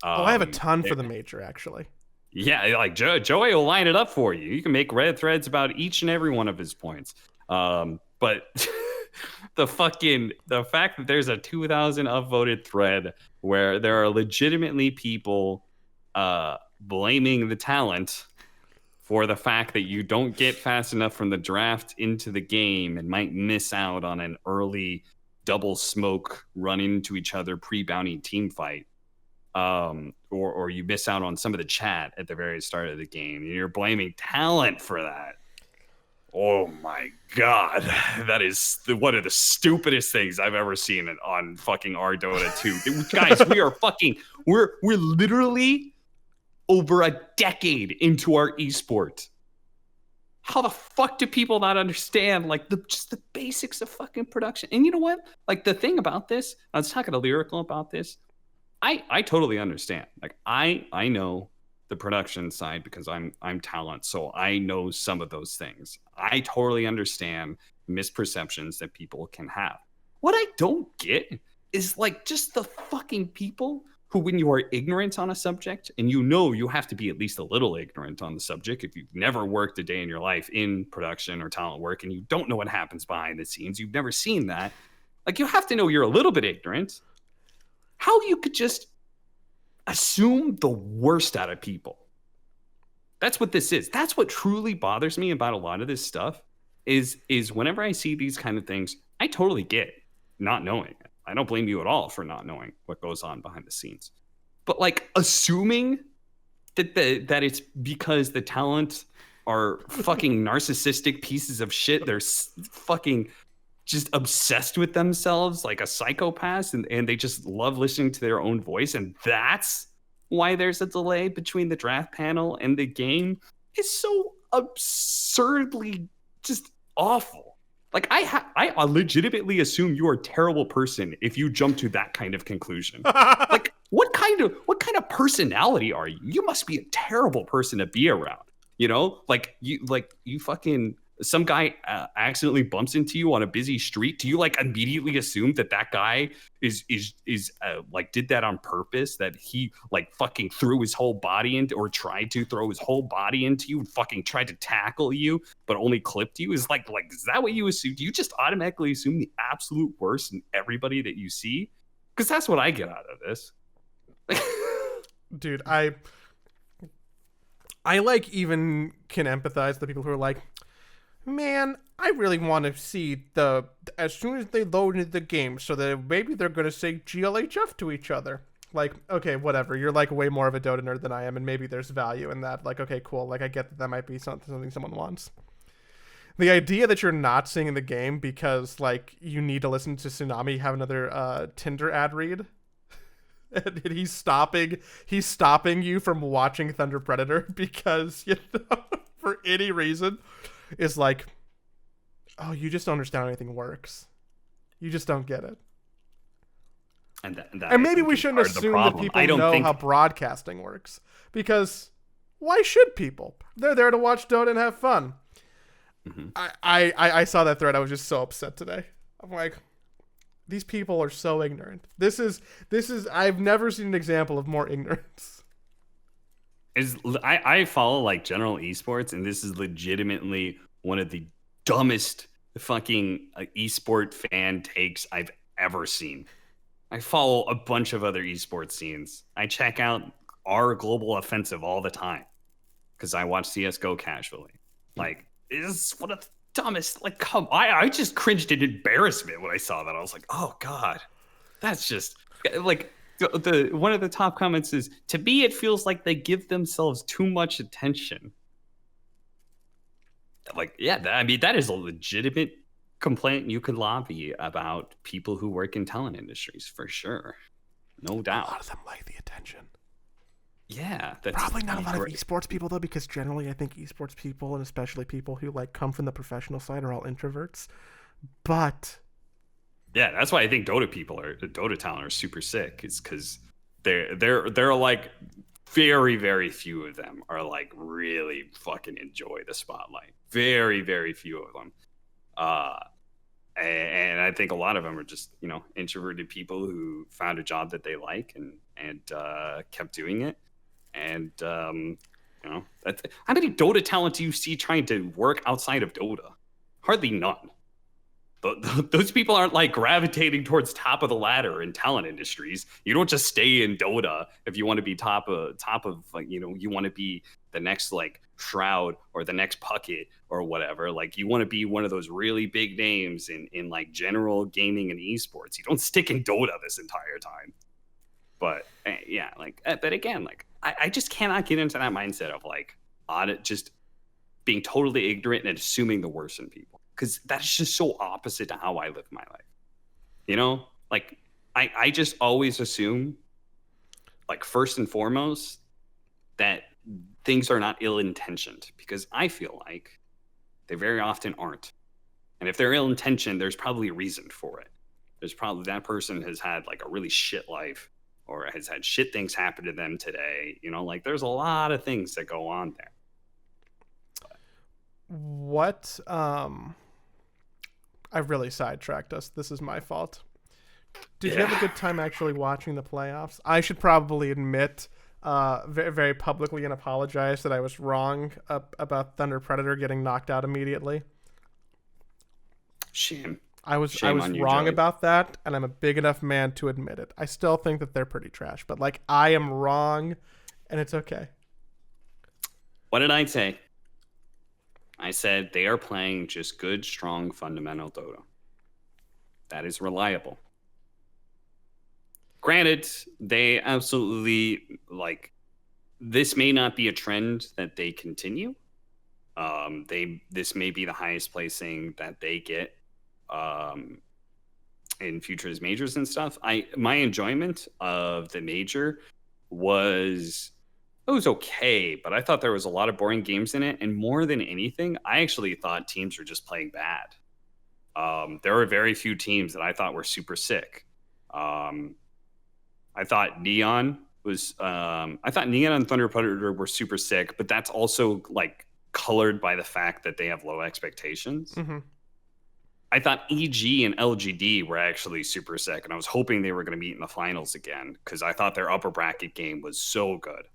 I have a ton for the major, actually. Yeah, like Joey will line it up for you. You can make Reddit threads about each and every one of his points. But the fact that there's a 2,000 upvoted thread where there are legitimately people blaming the talent for the fact that you don't get fast enough from the draft into the game and might miss out on an early double smoke run into each other pre-bounty team fight. Or you miss out on some of the chat at the very start of the game and you're blaming talent for that. Oh my God, that is one of the stupidest things I've ever seen on fucking our Dota 2. Guys, we're literally over a decade into our esport. How the fuck do people not understand like just the basics of fucking production? And you know what? Like the thing about this, I was talking to Lyrical about this. I totally understand. Like I know the production side because I'm talent, so I know some of those things. I totally understand misperceptions that people can have. What I don't get is like just the fucking people who, when you are ignorant on a subject, and you know you have to be at least a little ignorant on the subject if you've never worked a day in your life in production or talent work, and you don't know what happens behind the scenes, you've never seen that. Like you have to know you're a little bit ignorant. How you could just assume the worst out of people. That's what this is. That's what truly bothers me about a lot of this stuff is whenever I see these kind of things, I totally get not knowing it. I don't blame you at all for not knowing what goes on behind the scenes. But like assuming that it's because the talent are fucking narcissistic pieces of shit. They're fucking just obsessed with themselves like a psychopath and they just love listening to their own voice. And that's why there's a delay between the draft panel and the game is so absurdly just awful. Like I legitimately assume you're a terrible person if you jump to that kind of conclusion. Like what kind of personality are you? You must be a terrible person to be around. You know, like you fucking some guy accidentally bumps into you on a busy street. Do you like immediately assume that guy is like did that on purpose? That he like fucking threw his whole body into or tried to throw his whole body into you and fucking tried to tackle you, but only clipped you? Is like is that what you assume? Do you just automatically assume the absolute worst in everybody that you see? Because that's what I get out of this. Dude, I like even can empathize with the people who are like, man, I really want to see as soon as they load into the game so that maybe they're going to say GLHF to each other. Like, okay, whatever. You're like way more of a Dota nerd than I am, and maybe there's value in that. Like, okay, cool. Like, I get that might be something someone wants. The idea that you're not seeing in the game because, like, you need to listen to Tsunami have another Tinder ad read. And he's stopping you from watching Thunder Predator because, you know, for any reason. Is like, oh, you just don't understand how anything works. You just don't get it. And maybe we shouldn't assume that people know how broadcasting works. Because why should people? They're there to watch Dota and have fun. Mm-hmm. I saw that thread. I was just so upset today. I'm like, these people are so ignorant. This is I've never seen an example of more ignorance. I follow like general esports, and this is legitimately one of the dumbest fucking esport fan takes I've ever seen. I follow a bunch of other esports scenes. I check out our global offensive all the time. because I watch CS:GO casually. Like, this is one of the dumbest. Like, I just cringed in embarrassment when I saw that. I was like, oh god, that's just like the one of the top comments is, to me it feels like they give themselves too much attention. Like, yeah, I mean, that is a legitimate complaint you could lobby about people who work in talent industries, for sure. No doubt. A lot of them like the attention. Yeah, that's probably not a lot of esports people though, because generally I think esports people, and especially people who like come from the professional side, are all introverts. But yeah, that's why I think Dota talent are super sick. Is because they're like very, very few of them are like really fucking enjoy the spotlight. Very, very few of them. And I think a lot of them are just, introverted people who found a job that they like and kept doing it. And, how many Dota talent do you see trying to work outside of Dota? Hardly none. Those people aren't like gravitating towards top of the ladder in talent industries. You don't just stay in Dota if you want to be top of like, you want to be the next like Shroud or the next Puckett or whatever. Like, you want to be one of those really big names in like general gaming and esports. You don't stick in Dota this entire time. But yeah, like, but again, like I just cannot get into that mindset of like just being totally ignorant and assuming the worst in people. Because that's just so opposite to how I live my life. Like I just always assume, like, first and foremost, that things are not ill-intentioned, because I feel like they very often aren't. And if they're ill-intentioned, there's probably a reason for it. There's probably that person has had like a really shit life, or has had shit things happen to them today. Like, there's a lot of things that go on there. What I've really sidetracked us. This is my fault. Did you have a good time actually watching the playoffs? I should probably admit very, very publicly and apologize that I was wrong about Thunder Predator getting knocked out immediately. Shame. I was you, wrong Joey. about that, and I'm a big enough man to admit it. I still think that they're pretty trash, but like, I am wrong, and it's okay. What did I say? I said they are playing just good, strong, fundamental Dota. That is reliable. Granted, they absolutely, like, this may not be a trend that they continue. This may be the highest placing that they get in futures majors and stuff. My enjoyment of the major was, it was okay, but I thought there was a lot of boring games in it. And more than anything, I actually thought teams were just playing bad. There were very few teams that I thought were super sick. I thought Neon and Thunder Predator were super sick, but that's also like colored by the fact that they have low expectations. Mm-hmm. I thought EG and LGD were actually super sick, and I was hoping they were going to meet in the finals again, because I thought their upper bracket game was so good.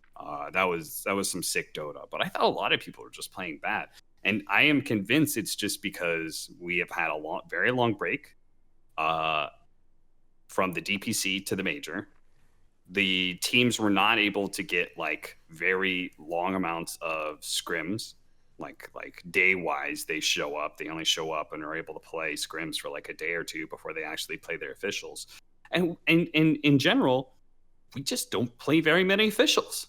That was some sick Dota, but I thought a lot of people were just playing bad. And I am convinced it's just because we have had a very long break from the DPC to the major. The teams were not able to get like very long amounts of scrims, like day wise. They only show up and are able to play scrims for like a day or two before they actually play their officials. And in general, we just don't play very many officials.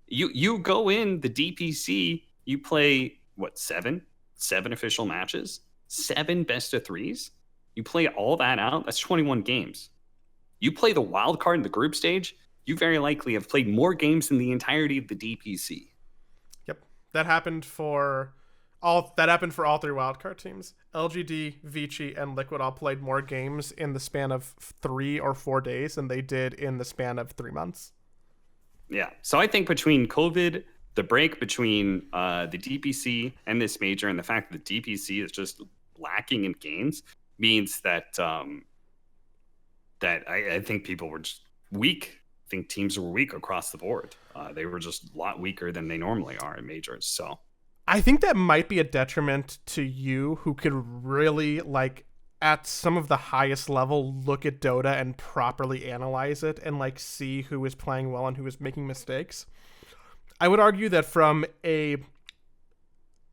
You go in the DPC, you play what, seven official matches, 7 best of 3s. You play all that out, that's 21 games. You play the wild card in the group stage, you very likely have played more games than the entirety of the DPC. Yep, that happened for all 3 wildcard teams. LGD, Vici, and Liquid all played more games in the span of 3 or 4 days than they did in the span of 3 months. Yeah, so I think between COVID, the break between the DPC and this major, and the fact that the DPC is just lacking in games, means that I think people were just weak. I think teams were weak across the board. They were just a lot weaker than they normally are in majors. So I think that might be a detriment to you, who could really, like, at some of the highest level, look at Dota and properly analyze it and like see who is playing well and who is making mistakes. I would argue that from a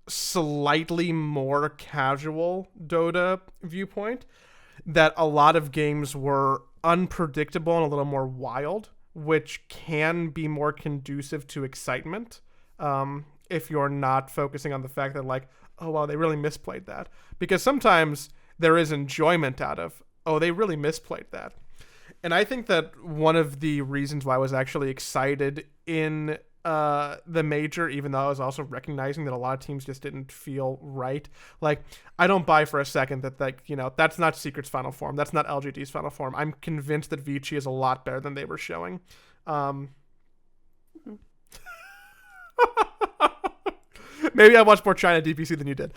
slightly more casual Dota viewpoint, that a lot of games were unpredictable and a little more wild, which can be more conducive to excitement. If you're not focusing on the fact that, like, oh wow, they really misplayed that, because sometimes there is enjoyment out of, oh, they really misplayed that. And I think that one of the reasons why I was actually excited in the major, even though I was also recognizing that a lot of teams just didn't feel right. Like, I don't buy for a second that, like, you know, that's not Secret's final form. That's not LGD's final form. I'm convinced that Vici is a lot better than they were showing. Maybe I watched more China DPC than you did.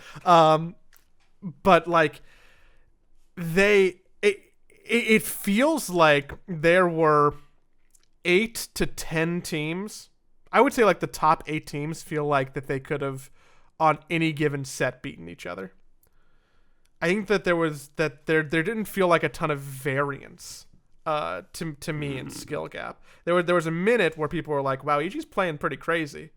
But like, it feels like there were 8 to 10 teams. I would say like the top 8 teams feel like that they could have on any given set beaten each other. I think that there didn't feel like a ton of variance to me in skill gap. There was a minute where people were like, wow, EG's playing pretty crazy.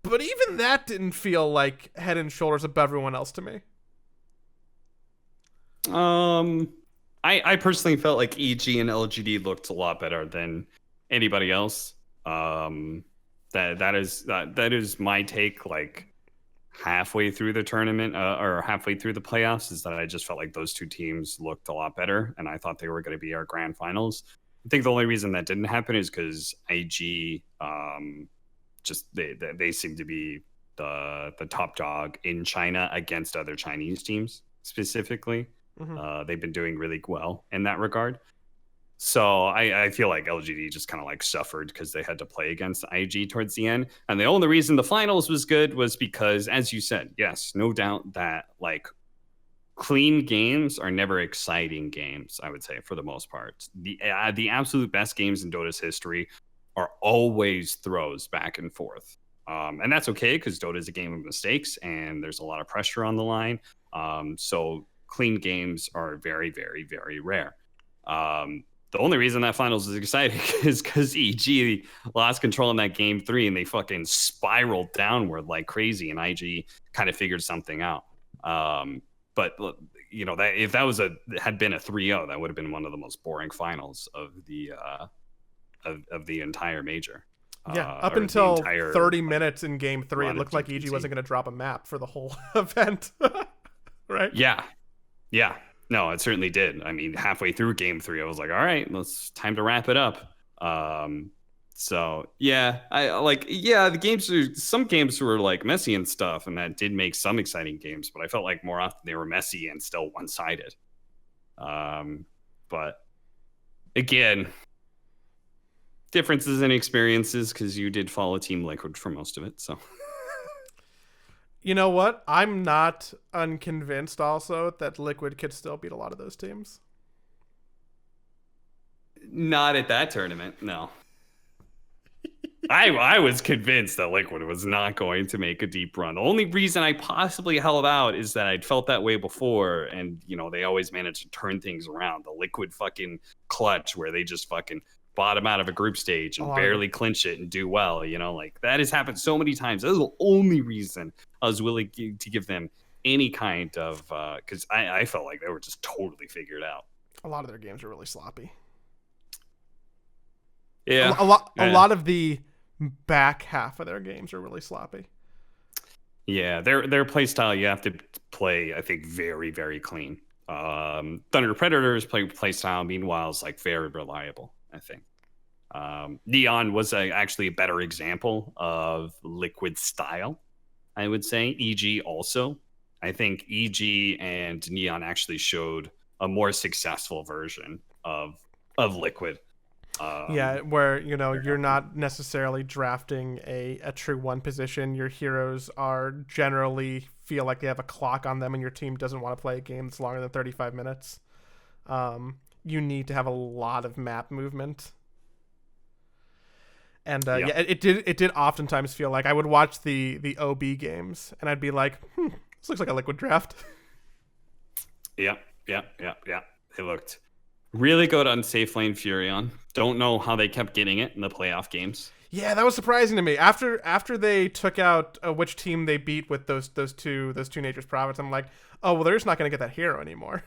But even that didn't feel like head and shoulders above everyone else to me. I personally felt like EG and LGD looked a lot better than anybody else. That is my take. Like, halfway through the tournament or halfway through the playoffs, is that I just felt like those two teams looked a lot better, and I thought they were going to be our grand finals. I think the only reason that didn't happen is because IG just they seem to be the top dog in China against other Chinese teams specifically. They've been doing really well in that regard. So I feel like LGD just kind of like suffered because they had to play against IG towards the end. And the only reason the finals was good was because, as you said, yes, no doubt that like clean games are never exciting games, I would say, for the most part. The absolute best games in Dota's history are always throws back and forth. And that's okay because Dota is a game of mistakes and there's a lot of pressure on the line. So clean games are very, very, very rare. The only reason that finals is exciting is because EG lost control in that game 3 and they fucking spiraled downward like crazy, and IG kind of figured something out. But you know, that if that had been a 3-0, that would have been one of the most boring finals of the entire major. Yeah, up until 30 minutes in game 3, it looked like EG wasn't going to drop a map for the whole event. Right? Yeah. No, it certainly did. I mean, halfway through game 3, I was like, all right, time to wrap it up. So yeah, the games some games were like messy and stuff, and that did make some exciting games, but I felt like more often they were messy and still one-sided. But again, differences in experiences, because you did follow Team Liquid for most of it, so. You know what? I'm not unconvinced also that Liquid could still beat a lot of those teams. Not at that tournament, no. I was convinced that Liquid was not going to make a deep run. The only reason I possibly held out is that I'd felt that way before, and you know, they always manage to turn things around. The Liquid fucking clutch where they just fucking bottom out of a group stage and barely clinch it and do well, you know, like that has happened so many times. That was the only reason I was willing to give them any kind of because I felt like they were just totally figured out. A lot of their games are really sloppy. Yeah, a lot of the back half of their games are really sloppy. Yeah, their play style, you have to play, I think, very, very clean. Thunder Predators play style, meanwhile, is like very reliable, I think. Neon was actually a better example of Liquid style, I would say. EG also. I think EG and Neon actually showed a more successful version of Liquid. Where, you know, you're not necessarily drafting a true one position. Your heroes are generally feel like they have a clock on them, and your team doesn't want to play a game that's longer than 35 minutes. You need to have a lot of map movement. And it did oftentimes feel like I would watch the OB games and I'd be like, this looks like a Liquid draft. Yeah. They looked really good on Safe Lane Furion. Don't know how they kept getting it in the playoff games. Yeah, that was surprising to me. After they took out which team they beat with those two Nature's Prophets, I'm like, oh well, they're just not gonna get that hero anymore.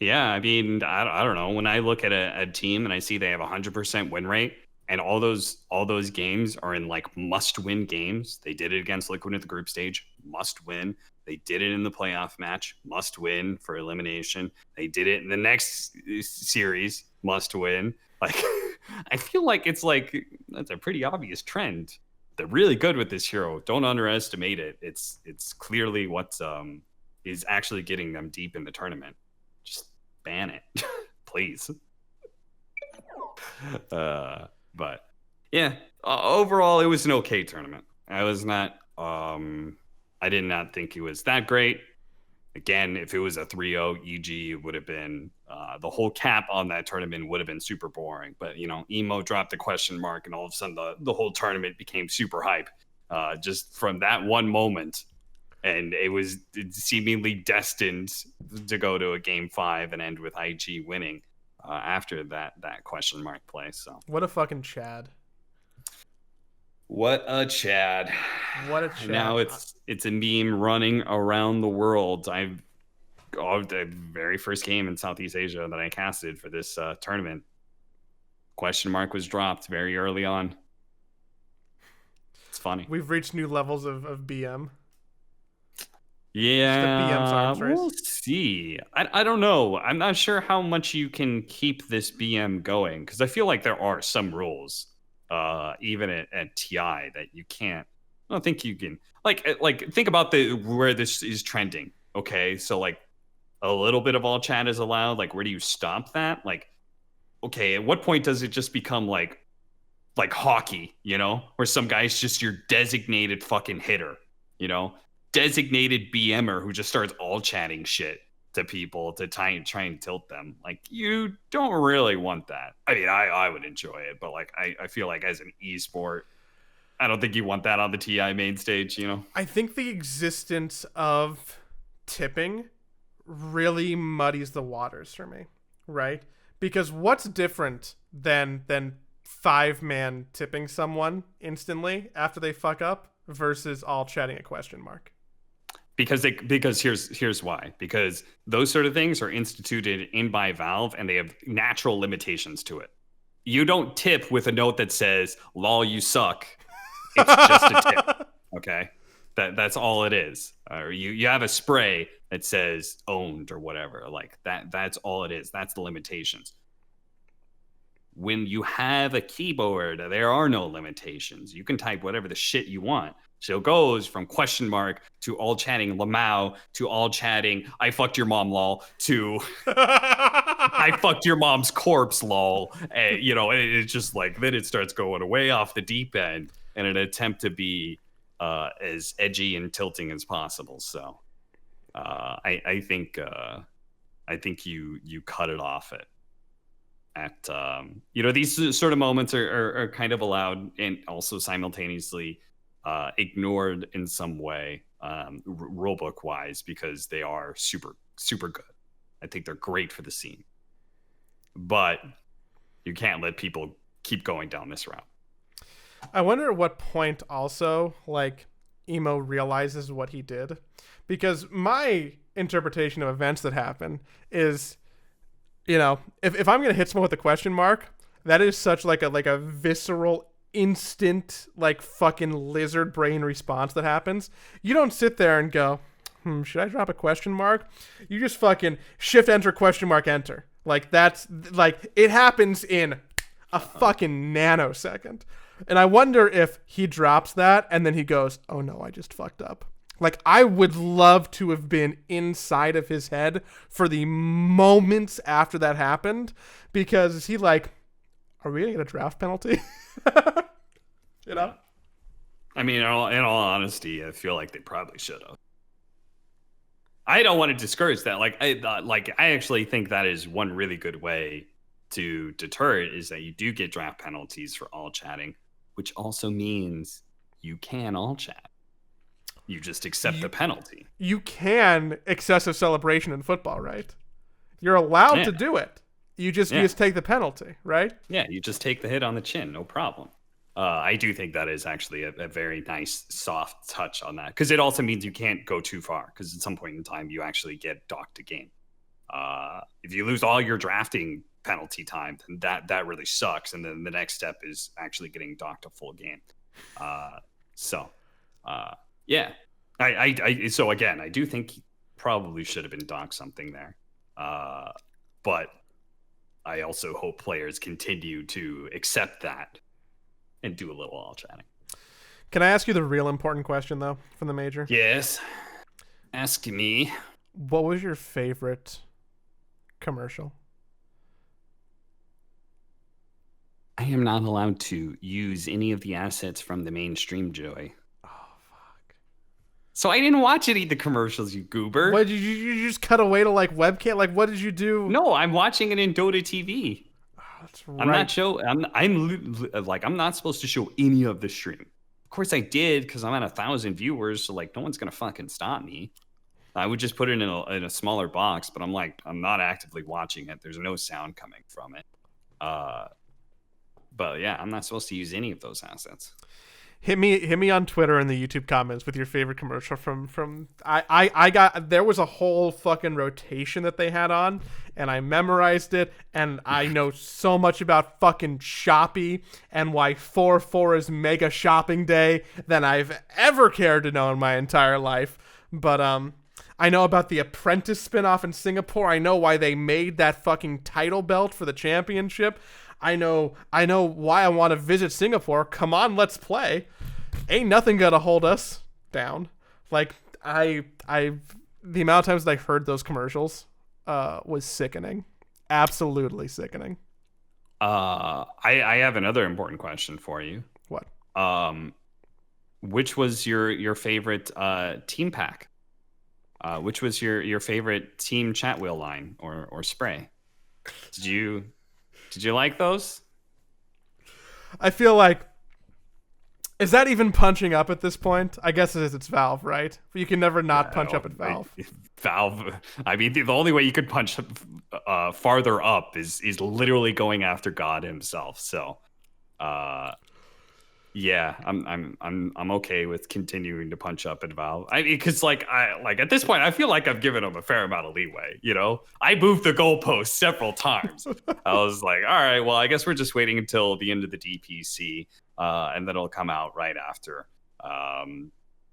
Yeah, I mean, I don't know. When I look at a team and I see they have 100% win rate, and all those games are in like must-win games. They did it against Liquid at the group stage, must win. They did it in the playoff match, must win for elimination. They did it in the next series, must win. Like, I feel like that's a pretty obvious trend. They're really good with this hero. Don't underestimate it. It's clearly what's is actually getting them deep in the tournament. Just ban it, please. But yeah, overall it was an okay tournament. I did not think it was that great. Again, if it was a 3-0 EG, it would have been the whole cap on that tournament would have been super boring. But Emo dropped the question mark, and all of a sudden the whole tournament became super hype, just from that one moment. And it was seemingly destined to go to a game 5 and end with IG winning after that question mark play. So what a fucking Chad. What a Chad. What a Chad. Now it's a meme running around the world. The very first game in Southeast Asia that I casted for this tournament, question mark was dropped very early on. It's funny. We've reached new levels of BM. Yeah, we'll see. I don't know. I'm not sure how much you can keep this BM going, because I feel like there are some rules, even at TI, that you can't. I don't think you can. Like think about where this is trending. Okay, so like a little bit of all chat is allowed. Like, where do you stop that? Like, okay, at what point does it just become like hockey? Where some guy's just your designated fucking hitter. Designated BMer who just starts all chatting shit to people to try and tilt them. Like, you don't really want that. I mean, I would enjoy it, but like I feel like as an esport, I don't think you want that on the TI main stage, I think the existence of tipping really muddies the waters for me, right? Because what's different than 5-man tipping someone instantly after they fuck up versus all chatting a question mark? Because here's why. Because those sort of things are instituted in by Valve, and they have natural limitations to it. You don't tip with a note that says "lol, you suck." It's just a tip. Okay, that's all it is. Or you have a spray that says "owned" or whatever. Like that. That's all it is. That's the limitations. When you have a keyboard, there are no limitations. You can type whatever the shit you want. So it goes from question mark to all chatting Lamau to all chatting I fucked your mom lol to I fucked your mom's corpse lol. And, it's just like, then it starts going way off the deep end in an attempt to be as edgy and tilting as possible. So I think you cut it off at these sort of moments are kind of allowed and also simultaneously ignored in some way, rulebook wise, because they are super, super good. I think they're great for the scene, but you can't let people keep going down this route. I wonder at what point also like Emo realizes what he did, because my interpretation of events that happen is, if I'm gonna hit someone with a question mark, that is such like a visceral, instant, like fucking lizard brain response that happens. You don't sit there and go, should I drop a question mark? You just fucking shift enter question mark enter. Like, that's like, it happens in a fucking nanosecond. And I wonder if he drops that and then he goes, oh no, I just fucked up. Like, I would love to have been inside of his head for the moments after that happened, because he like, are we gonna get a draft penalty? I mean, in all honesty, I feel like they probably should have. I don't want to discourage that. I actually think that is one really good way to deter it, is that you do get draft penalties for all chatting, which also means you can all chat. You just accept the penalty. You can excessive celebration in football, right? You're allowed to do it. You just take the penalty, right? Yeah, you just take the hit on the chin, no problem. I do think that is actually a very nice soft touch on that, because it also means you can't go too far, because at some point in time you actually get docked a game. If you lose all your drafting penalty time, then that really sucks, and then the next step is actually getting docked a full game. Yeah. So again, I do think he probably should have been docked something there. But I also hope players continue to accept that and do a little all chatting. Can I ask you the real important question, though, from the major? Yes. Ask me. What was your favorite commercial? I am not allowed to use any of the assets from the mainstream, Joey. Oh, fuck. So I didn't watch any of the commercials, you goober. What, did you just cut away to, like, webcam? Like, what did you do? No, I'm watching it in Dota TV. Oh, that's right. I'm not supposed to show any of the stream. Of course I did, because I'm at 1,000 viewers, so like no one's gonna fucking stop me. I would just put it in a smaller box, but I'm not actively watching it. There's no sound coming from it. But yeah, I'm not supposed to use any of those assets. Hit me on Twitter in the YouTube comments with your favorite commercial from I got, there was a whole fucking rotation that they had on, and I memorized it, and I know so much about fucking Shopee and why 4/4 is mega shopping day than I've ever cared to know in my entire life. But I know about the Apprentice spinoff in Singapore. I know why they made that fucking title belt for the championship. I know why I want to visit Singapore. Come on, let's play. Ain't nothing gonna hold us down. Like, the amount of times that I heard those commercials was sickening. Absolutely sickening. I have another important question for you. What? Which was your favorite team pack? Which was your favorite team chat wheel line or spray? Did you like those? I feel like, is that even punching up at this point? I guess it's Valve, right? But you can never not punch up at Valve. Valve. I mean, the only way you could punch farther up is literally going after God himself. So, yeah, I'm okay with continuing to punch up at Valve. I mean, because at this point, I feel like I've given them a fair amount of leeway. You know, I moved the goalpost several times. I was like, all right, well, I guess we're just waiting until the end of the DPC, and then it'll come out right after.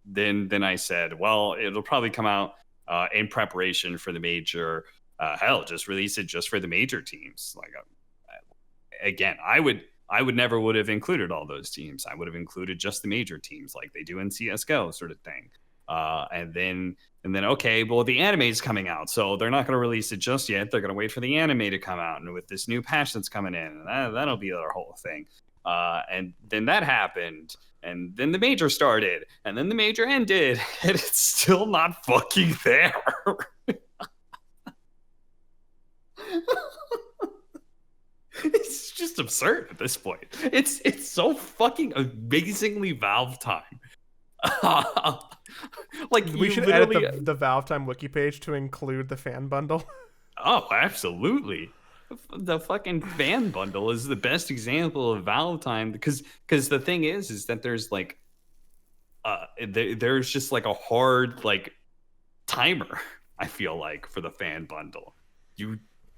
Then I said, well, it'll probably come out in preparation for the major. Hell, just release it just for the major teams. Like, again, I would never would have included all those teams. I would have included just the major teams like they do in CSGO sort of thing. And then, okay, well, the anime is coming out, so they're not going to release it just yet. They're going to wait for the anime to come out, and with this new patch that's coming in, that'll be their whole thing. And then that happened, and then the major started, and then the major ended, and it's still not fucking there. It's just absurd at this point. It's so fucking amazingly Valve time. Like, we should edit the Valve time wiki page to include the fan bundle. Oh, absolutely. The fucking fan bundle is the best example of Valve time, because the thing is that there's like there's just like a hard like timer, I feel like, for the fan bundle.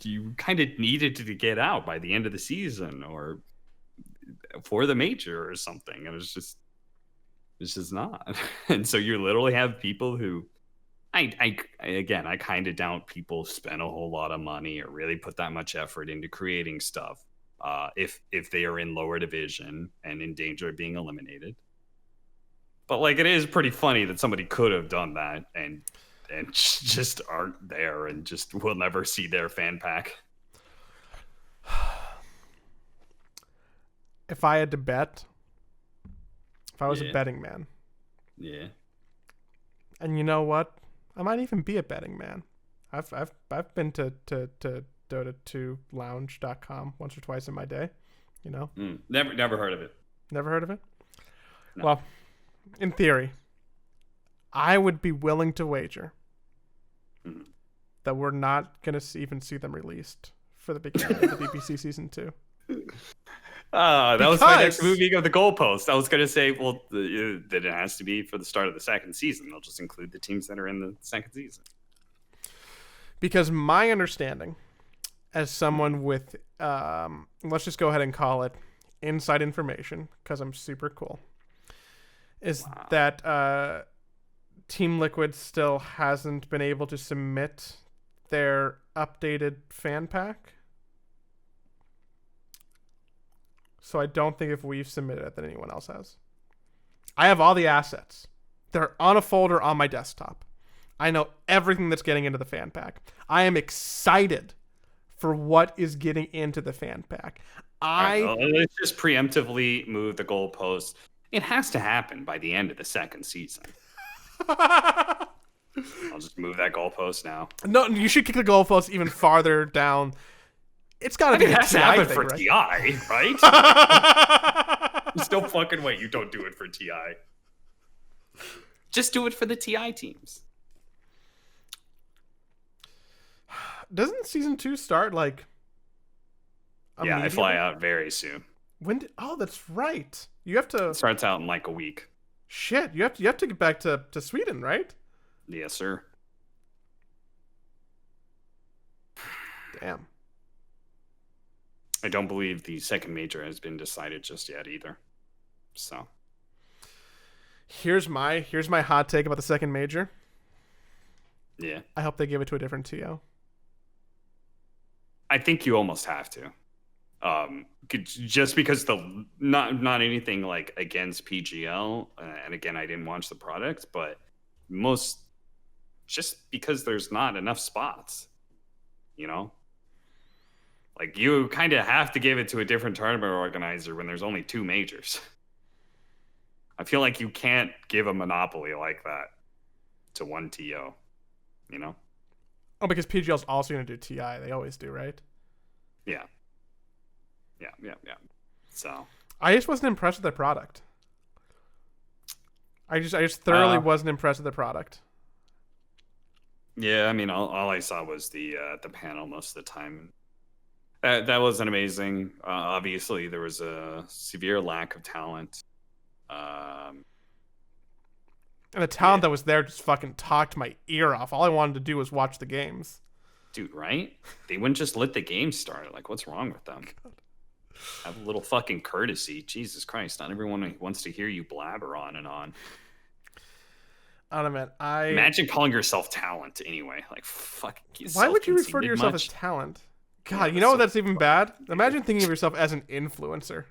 You kind of needed to get out by the end of the season or for the major or something, and it's just not. And so you literally have people who I kind of doubt people spend a whole lot of money or really put that much effort into creating stuff if they are in lower division and in danger of being eliminated. But like, it is pretty funny that somebody could have done that and just aren't there and just will never see their fan pack. If I had to bet, if I was a betting man. Yeah. And you know what? I might even be a betting man. I've been to Dota2lounge.com once or twice in my day, you know? Never heard of it. Never heard of it? No. Well, in theory, I would be willing to wager that we're not going to even see them released for the beginning of the DPC season 2. That was my next moving of the goalpost. I was going to say, well, that it has to be for the start of the second season. They'll just include the teams that are in the second season. Because my understanding, as someone with, let's just go ahead and call it inside information, because I'm super cool, is that Team Liquid still hasn't been able to submit their updated fan pack. So I don't think if we've submitted it that anyone else has. I have all the assets. They're on a folder on my desktop. I know everything that's getting into the fan pack. I am excited for what is getting into the fan pack. Let's just preemptively move the goalpost. It has to happen by the end of the second season. I'll just move that goalpost now. No, you should kick the goalpost even farther down. It's got to be it has to happen for TI, right? There's no fucking way you don't do it for TI. Just do it for the TI teams. Doesn't season 2 start like? Yeah, I fly out very soon. When did? Oh, that's right. You have to. It starts out in like a week. Shit, you have to get back to Sweden, right? Yes, sir. Damn. I don't believe the second major has been decided just yet either. So here's my hot take about the second major. Yeah. I hope they give it to a different TO. I think you almost have to. Just because the not anything like against PGL, and again I didn't watch the product, but just because there's not enough spots, you know. Like, you kind of have to give it to a different tournament organizer when there's only 2 majors. I feel like you can't give a monopoly like that to one TO, you know? Oh, because PGL's also going to do TI. They always do, right? Yeah. So I just wasn't impressed with their product. I just thoroughly wasn't impressed with the product. Yeah, I mean, all I saw was the panel most of the time. That wasn't amazing. Obviously, there was a severe lack of talent. And the talent that was there just fucking talked my ear off. All I wanted to do was watch the games. Dude, right? They wouldn't just let the game start. Like, what's wrong with them? God. Have a little fucking courtesy. Jesus Christ. Not everyone wants to hear you blabber on and on. I don't know, man. Imagine calling yourself talent anyway. Like, fuck. Why would you refer to yourself as talent? God, yeah, you know what? That's even bad. Imagine thinking of yourself as an influencer.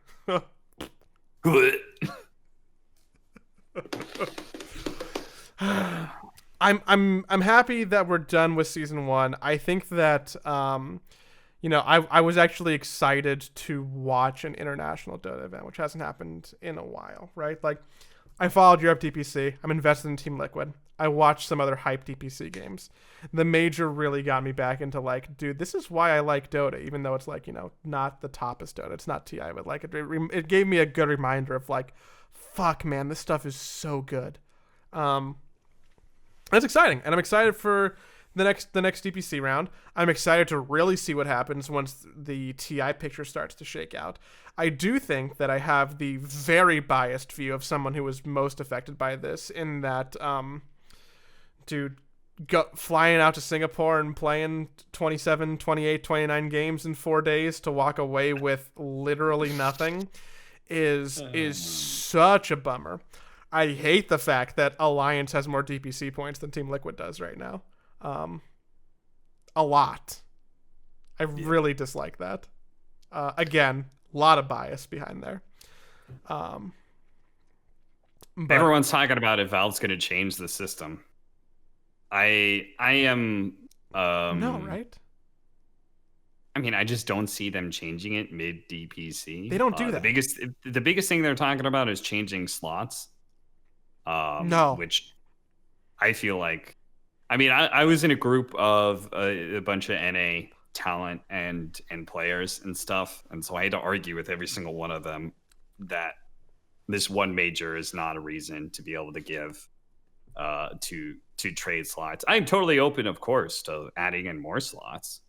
I'm happy that we're done with season 1. I think that I was actually excited to watch an international Dota event, which hasn't happened in a while, right? Like, I followed Europe DPC. I'm invested in Team Liquid. I watched some other hype DPC games. The major really got me back into like, dude, this is why I like Dota, even though it's like, not the toppest Dota. It's not TI, but like it gave me a good reminder of like, fuck, man, this stuff is so good. That's exciting, and I'm excited for the next DPC round. I'm excited to really see what happens once the TI picture starts to shake out. I do think that I have the very biased view of someone who was most affected by this, in that, dude, flying out to Singapore and playing 27, 28, 29 games in 4 days to walk away with literally nothing is such a bummer. I hate the fact that Alliance has more DPC points than Team Liquid does right now. A lot. I really dislike that. Again, a lot of bias behind there. But everyone's talking about if Valve's going to change the system. I am. No, right? I mean, I just don't see them changing it mid DPC. They don't do that. The biggest thing they're talking about is changing slots. No, which I feel like. I mean, I was in a group of a bunch of NA talent and players and stuff, and so I had to argue with every single one of them that this one major is not a reason to be able to give to trade slots. I'm totally open, of course, to adding in more slots.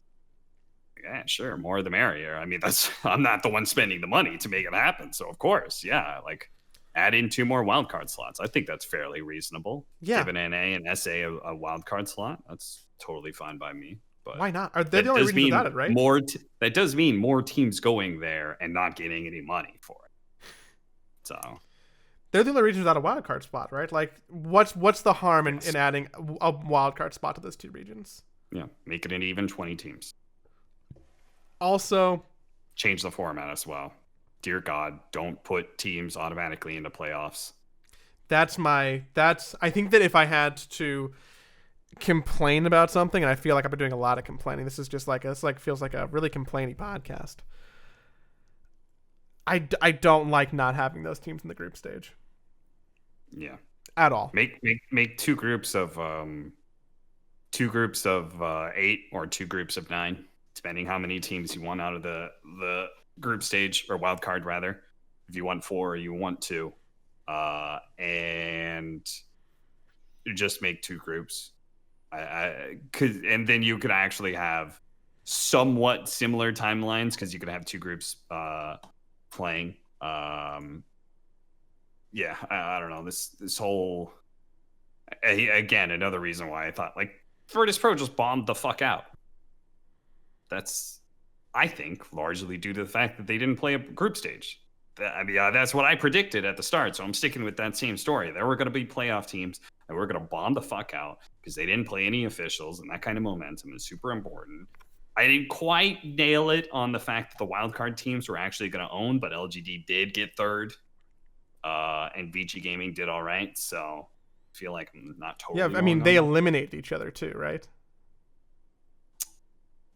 yeah, sure, more the merrier. I mean, I'm not the one spending the money to make it happen. So of course, yeah, like add in 2 more wildcard slots. I think that's fairly reasonable. Yeah. Give an NA and SA a wildcard slot. That's totally fine by me. But Why not? Are they the that only does regions mean without it, right? that does mean more teams going there and not getting any money for it. So They're the only regions without a wildcard spot, right? Like, what's the harm in adding a wildcard spot to those 2 regions? yeah, make it an even 20 teams. Also, Change the format as well. Dear God, don't put teams automatically into playoffs. I think that if I had to complain about something, and I feel like I've been doing a lot of complaining, this is just like, feels like a really complainy podcast. I don't like not having those teams in the group stage. Yeah. At all. Make 2 groups of 8 or 2 groups of 9, depending how many teams you want out of the group stage, or wild card rather. If you want 4 or you want 2, and just make 2 groups. And then you could actually have somewhat similar timelines, because you could have 2 groups playing. Yeah, I don't know, this whole, again, another reason why I thought like Virtus Pro just bombed the fuck out. That's, I think, largely due to the fact that they didn't play a group stage. I mean, that's what I predicted at the start, so I'm sticking with that same story. There were going to be playoff teams that were going to bomb the fuck out because they didn't play any officials, and that kind of momentum is super important. I didn't quite nail it on the fact that the wildcard teams were actually going to own, but LGD did get 3rd, and VG Gaming did all right, so I feel like I'm not totally Yeah, I mean, they eliminate each other too, right?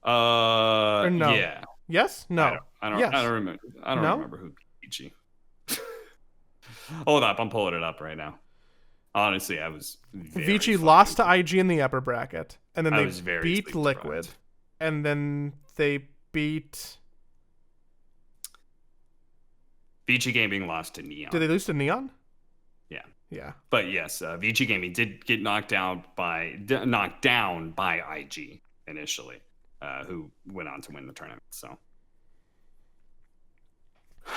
Or no? Yeah. Yes? No. Yes. I don't remember. I don't remember who beat VG. Hold up, I'm pulling it up right now. Honestly, I was VG lost to IG in the upper bracket, and then they beat Liquid, and then they beat. VG Gaming lost to Neon. Did they lose to Neon? Yeah. Yeah. But yes, VG Gaming did get knocked down by IG initially, who went on to win the tournament. So,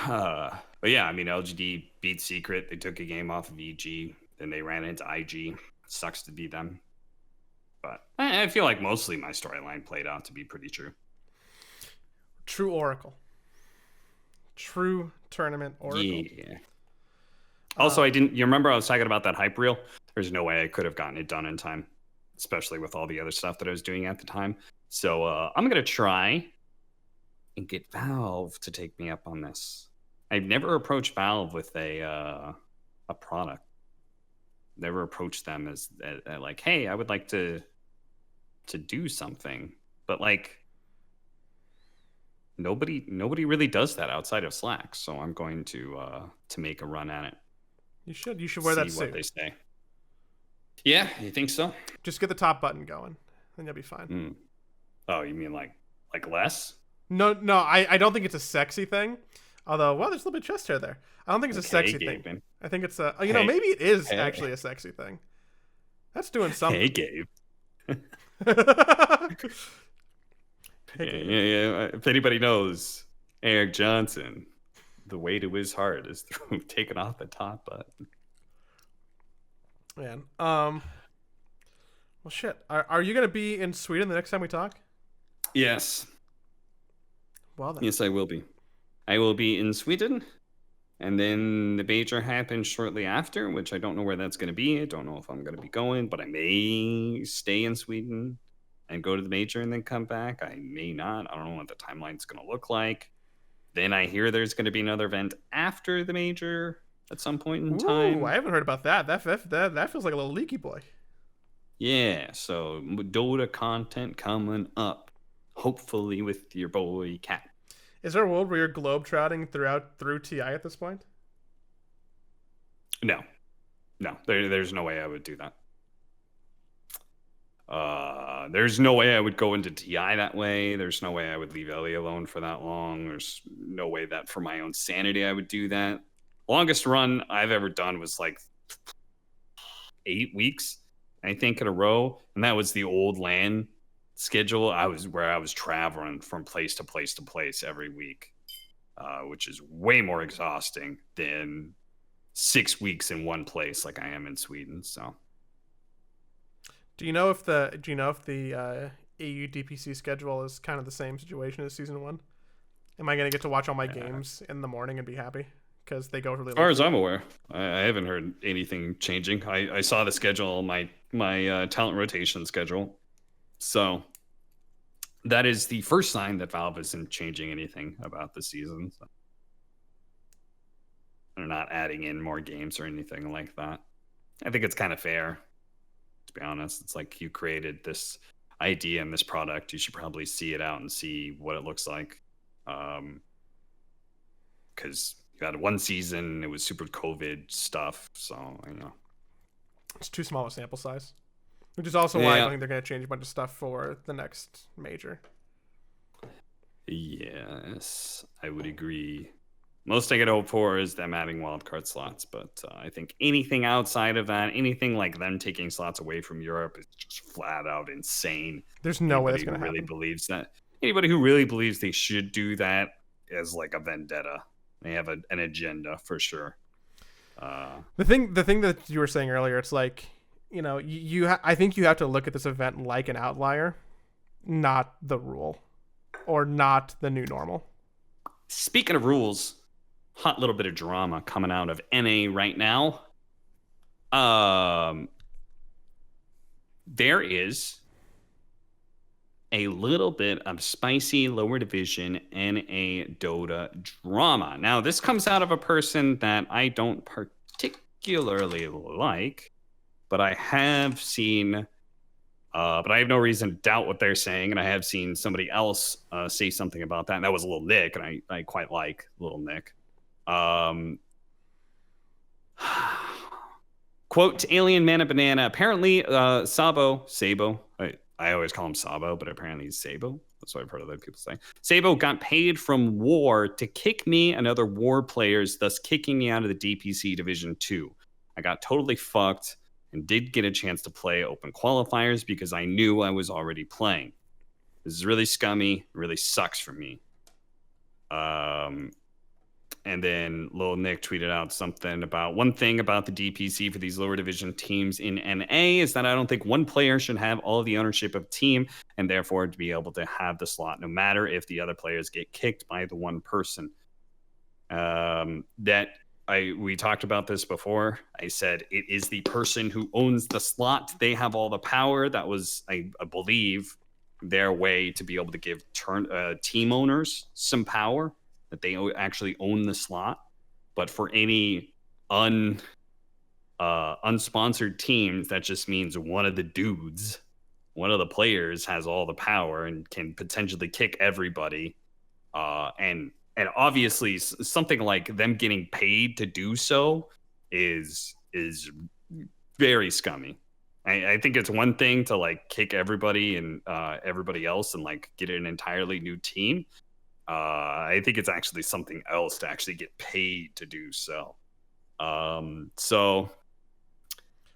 but yeah, I mean, LGD beat Secret. They took a game off of VG, then they ran into IG. Sucks to be them. But I feel like mostly my storyline played out to be pretty true. True Oracle. True tournament Oracle. Yeah. Also, you remember I was talking about that hype reel? There's no way I could have gotten it done in time, especially with all the other stuff that I was doing at the time. So I'm going to try and get Valve to take me up on this. I've never approached Valve with a product. Never approached them as like, hey, I would like to do something. But like, nobody really does that outside of Slack. So I'm going to make a run at it. You should wear that suit. See what they say. Yeah, you think so? Just get the top button going, then you'll be fine. Mm. Oh, you mean like less? No, I don't think it's a sexy thing. Although, well, there's a little bit of chest hair there. I don't think it's a sexy thing. Man. I think it's a, maybe it is actually a sexy thing. That's doing something. Hey, Gabe. Yeah. If anybody knows Eric Johnson, the way to his heart is through taking off the top button. Man, well, shit. Are you gonna be in Sweden the next time we talk? Yes. Well then. Yes, I will be. I will be in Sweden, and then the major happens shortly after, which I don't know where that's going to be. I don't know if I'm going to be going, but I may stay in Sweden and go to the major and then come back. I may not. I don't know what the timeline's going to look like. Then I hear there's going to be another event after the major at some point in time. Ooh, I haven't heard about that. That feels like a little leaky boy. Yeah, so Dota content coming up, hopefully with your boy Cat. Is there a world where you're globetrotting through TI at this point? No. There's no way I would do that. There's no way I would go into TI that way. There's no way I would leave Ellie alone for that long. There's no way that for my own sanity I would do that. Longest run I've ever done was like 8 weeks, I think, in a row. And that was the old LAN schedule, I was traveling from place to place to place every week, which is way more exhausting than 6 weeks in one place like I am in Sweden. So Do you know if the EU DPC schedule is kind of the same situation as season one? Am I gonna get to watch all my games in the morning and be happy because they go really as late? far as I'm aware, I haven't heard anything changing. I saw the schedule, my talent rotation schedule. So that is the first sign that Valve isn't changing anything about the season. So they're not adding in more games or anything like that. I think it's kind of fair, to be honest. It's like you created this idea and this product. You should probably see it out and see what it looks like. Because you had one season, it was super COVID stuff. So, It's too small a sample size, which is also why I Yeah. don't think they're gonna change a bunch of stuff for the next major. Yes, I would agree. Most I could hope for is them adding wildcard slots, but I think anything outside of that, anything like them taking slots away from Europe, is just flat out insane. There's no way that's Anybody gonna who really happen. believes that, anybody who really believes they should do that as like a vendetta, they have an agenda for sure. The thing that you were saying earlier, it's like, I think you have to look at this event like an outlier, not the rule, or not the new normal. Speaking of rules, hot little bit of drama coming out of NA right now. There is a little bit of spicy lower division NA Dota drama. Now, this comes out of a person that I don't particularly like, but I have seen, but I have no reason to doubt what they're saying, and I have seen somebody else say something about that, and that was Little Nick, and I quite like Little Nick. Quote, Alien Mana Banana. Apparently, Sabo, I always call him Sabo, but apparently he's Sabo. That's what I've heard other people say. Sabo got paid from War to kick me and other War players, thus kicking me out of the DPC Division 2. I got totally fucked and did get a chance to play open qualifiers because I knew I was already playing. This is really scummy, really sucks for me. And then Lil Nick tweeted out something about one thing about the DPC for these lower division teams in NA is that I don't think one player should have all the ownership of team and therefore to be able to have the slot no matter if the other players get kicked by the one person. We talked about this before. I said it is the person who owns the slot. They have all the power. That was, I believe, their way to be able to give team owners some power, that they actually own the slot. But for any unsponsored teams, that just means one of the dudes, one of the players has all the power and can potentially kick everybody. And obviously something like them getting paid to do so is very scummy. I think it's one thing to like kick everybody and everybody else and like get an entirely new team. I think it's actually something else to actually get paid to do so. So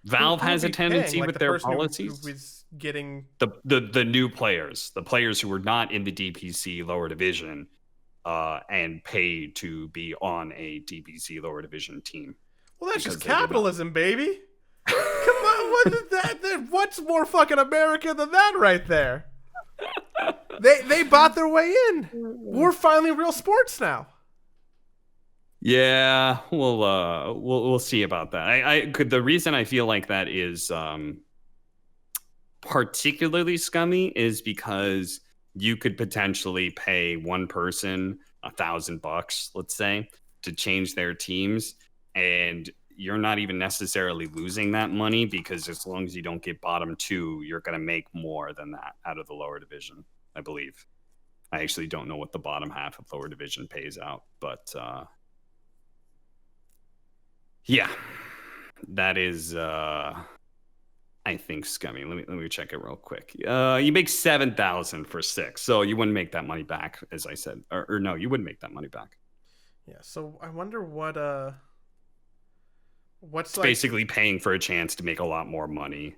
Valve has a tendency with their policies. Who is getting the new players, the players who were not in the DPC lower division, and paid to be on a DPC lower division team. Well, that's just capitalism, baby. Come on, what is that? What's more fucking American than that right there? They bought their way in. We're finally real sports now. Yeah, we'll see about that. The reason I feel like that is particularly scummy is because you could potentially pay one person $1,000, let's say, to change their teams, and you're not even necessarily losing that money because as long as you don't get bottom two, you're going to make more than that out of the lower division, I believe. I actually don't know what the bottom half of lower division pays out, but yeah, that is I think scummy. Let me check it real quick. You make 7,000 for 6, so you wouldn't make that money back, as I said, or no, you wouldn't make that money back. Yeah. So I wonder what's it's like, basically paying for a chance to make a lot more money.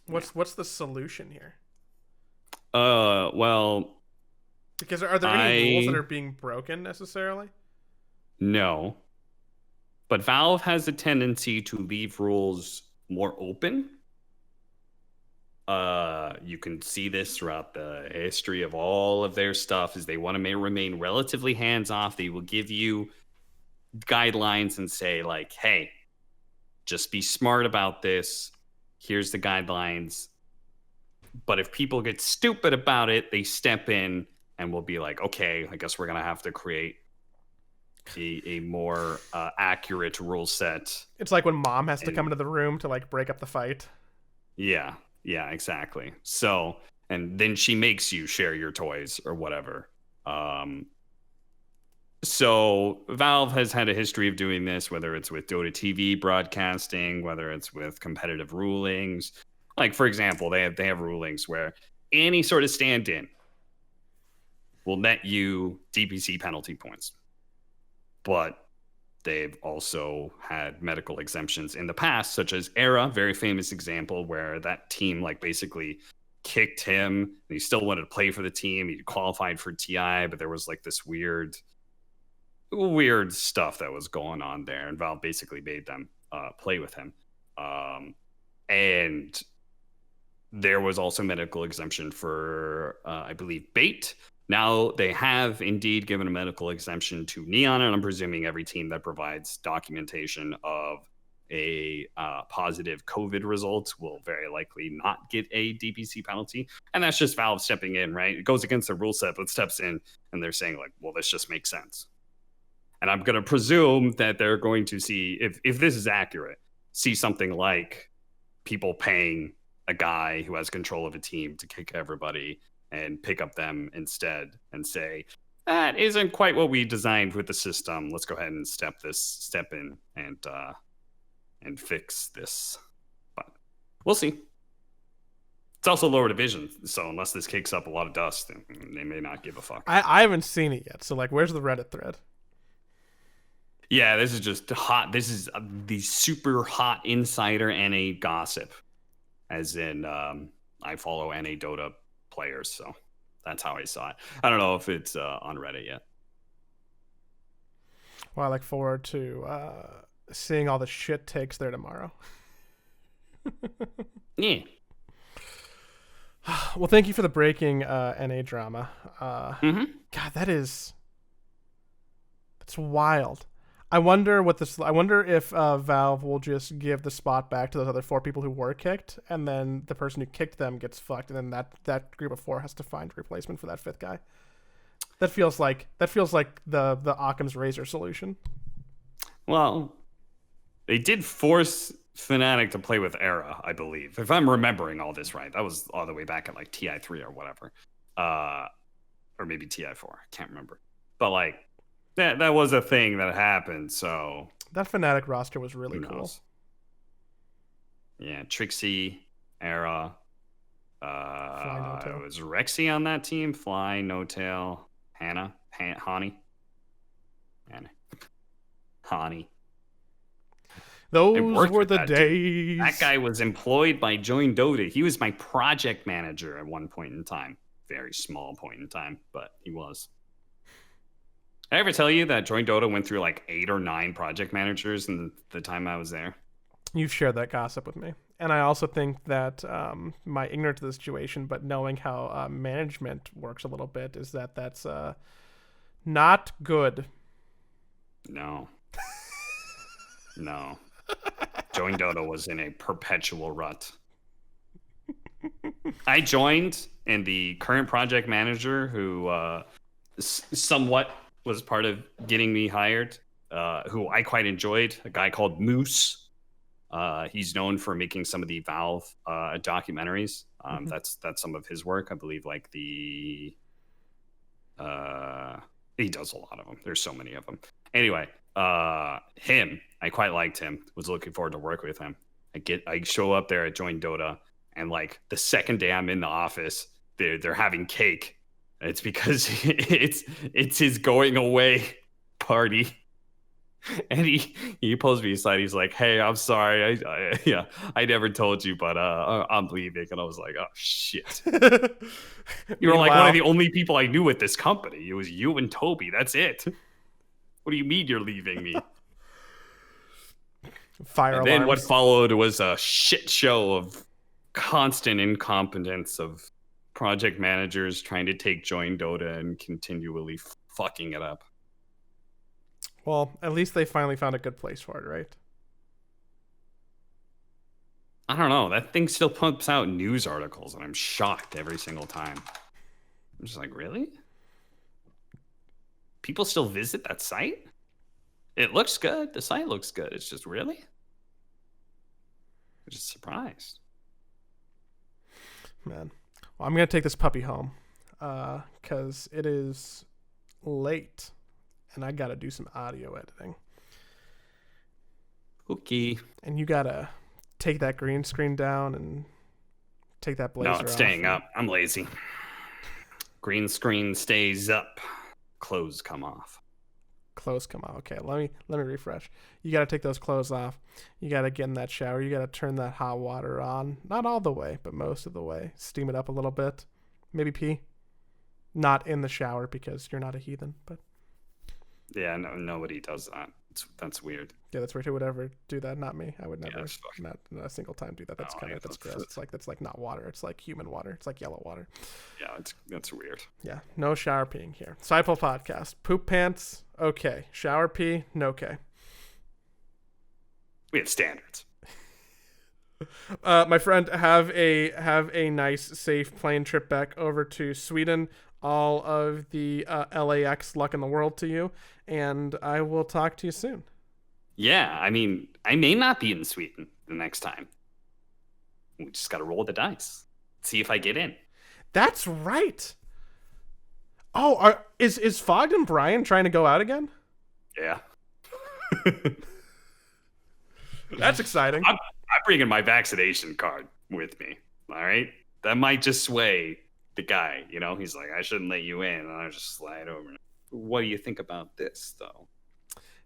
What's the solution here? Well, Because are there any rules that are being broken necessarily? no, but Valve has a tendency to leave rules more open. You can see this throughout the history of all of their stuff is they want to remain relatively hands off. They will give you guidelines and say like, hey, just be smart about this. Here's the guidelines. But if people get stupid about it, they step in and will be like, okay, I guess we're going to have to create a more accurate rule set. It's like when mom has to come into the room to like break up the fight. Yeah, exactly. So, and then she makes you share your toys or whatever. So Valve has had a history of doing this, whether it's with Dota TV broadcasting, whether it's with competitive rulings. Like, for example, they have rulings where any sort of stand-in will net you DPC penalty points. But they've also had medical exemptions in the past, such as Era, very famous example where that team like basically kicked him and he still wanted to play for the team. He qualified for TI, but there was like this weird stuff that was going on there, and Valve basically made them play with him. And there was also medical exemption for, I believe, Bait. Now they have indeed given a medical exemption to Neon, and I'm presuming every team that provides documentation of a positive COVID result will very likely not get a DPC penalty. And that's just Valve stepping in, right? It goes against the rule set, but steps in and they're saying like, well, this just makes sense. And I'm going to presume that they're going to see, if this is accurate, see something like people paying a guy who has control of a team to kick everybody and pick up them instead and say, that isn't quite what we designed with the system. Let's go ahead and step in and fix this. But we'll see. It's also lower division, so unless this kicks up a lot of dust, they may not give a fuck. I haven't seen it yet, so like, where's the Reddit thread? Yeah, this is just hot. This is the super hot insider NA gossip. As in, I follow NA Dota players, so that's how I saw it. I don't know if it's on Reddit yet. Well, I look forward to seeing all the shit takes there tomorrow. Yeah. Well, thank you for the breaking NA drama. God, that's wild. I wonder if Valve will just give the spot back to those other 4 people who were kicked, and then the person who kicked them gets fucked, and then that group of 4 has to find a replacement for that 5th guy. That feels like the Occam's razor solution. Well, they did force Fnatic to play with Era, I believe, if I'm remembering all this right. That was all the way back at like TI3 or whatever, or maybe TI4. I can't remember, but like. That was a thing that happened, so... That Fnatic roster was really cool. Yeah, Trixie, Era. It was Rexy on that team. Fly, No Tail, Hannah, Hani. Hani. Those were the days. That guy was employed by Join Dota. He was my project manager at one point in time. Very small point in time, but he was. Did I ever tell you that Join Dota went through like 8 or 9 project managers in the time I was there? You've shared that gossip with me. And I also think that my ignorance of the situation, but knowing how management works a little bit, is that's not good. No. No. Join Dota was in a perpetual rut. I joined, and the current project manager who somewhat was part of getting me hired, who I quite enjoyed, a guy called Moose. He's known for making some of the Valve documentaries. That's some of his work. I believe like he does a lot of them. There's so many of them. Anyway, I quite liked him. Was looking forward to work with him. I show up there at Join Dota, and like the second day I'm in the office, they're having cake. It's because it's his going away party. And he pulls me aside. He's like, "Hey, I'm sorry. Yeah, I never told you, but I'm leaving." And I was like, "Oh shit." You were like one of the only people I knew at this company. It was you and Toby. That's it. What do you mean you're leaving me? Fire And alarms. then what followed was a shit show of constant incompetence of project managers trying to take join Dota and continually fucking it up. Well, at least they finally found a good place for it, right? I don't know. That thing still pumps out news articles, and I'm shocked every single time. I'm just like, really? People still visit that site? It looks good. The site looks good. It's just, really? I'm just surprised. Man. Well, I'm going to take this puppy home because it is late and I got to do some audio editing. Okay. And you got to take that green screen down and take that blazer off. No, it's staying up. I'm lazy. Green screen stays up. Clothes come off. Clothes come off. Okay, let me refresh. You got to take those clothes off. You got to get in that shower. You got to turn that hot water on. Not all the way, but most of the way. Steam it up a little bit. Maybe pee. Not in the shower because you're not a heathen, but yeah, no, nobody does that. That's weird. Yeah, that's weird. Who would ever do that? Not me. I would never. Yeah, not a single time do that. That's kind of that's gross. That's like not water. It's like human water. It's like yellow water. Yeah, that's weird. Yeah, no shower peeing here. Sidepole podcast. Poop pants. Okay. Shower pee. No. Okay. We have standards. My friend, have a nice, safe plane trip back over to Sweden. All of the LAX luck in the world to you, and I will talk to you soon. Yeah, I mean, I may not be in Sweden the next time. We just got to roll the dice, see if I get in. That's right. Oh, is Fogg and Brian trying to go out again? Yeah. That's exciting. I'm bringing my vaccination card with me. All right, that might just sway the guy. You know, he's like, I shouldn't let you in, and I just slide over. What do you think about this, though?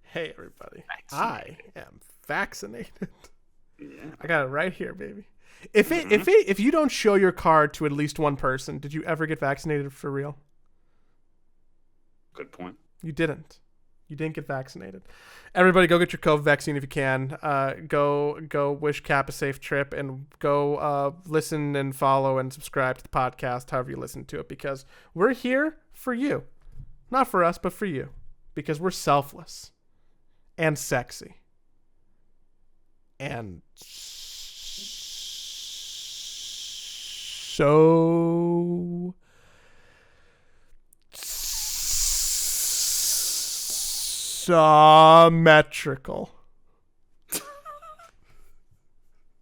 Hey, everybody. I am vaccinated. Yeah. I got it right here, baby. If you don't show your card to at least one person, did you ever get vaccinated for real? Good point. You didn't. You didn't get vaccinated. Everybody, go get your COVID vaccine if you can. Go wish Cap a safe trip, and go listen and follow and subscribe to the podcast, however you listen to it, because we're here for you. Not for us, but for you. Because we're selfless and sexy and so symmetrical.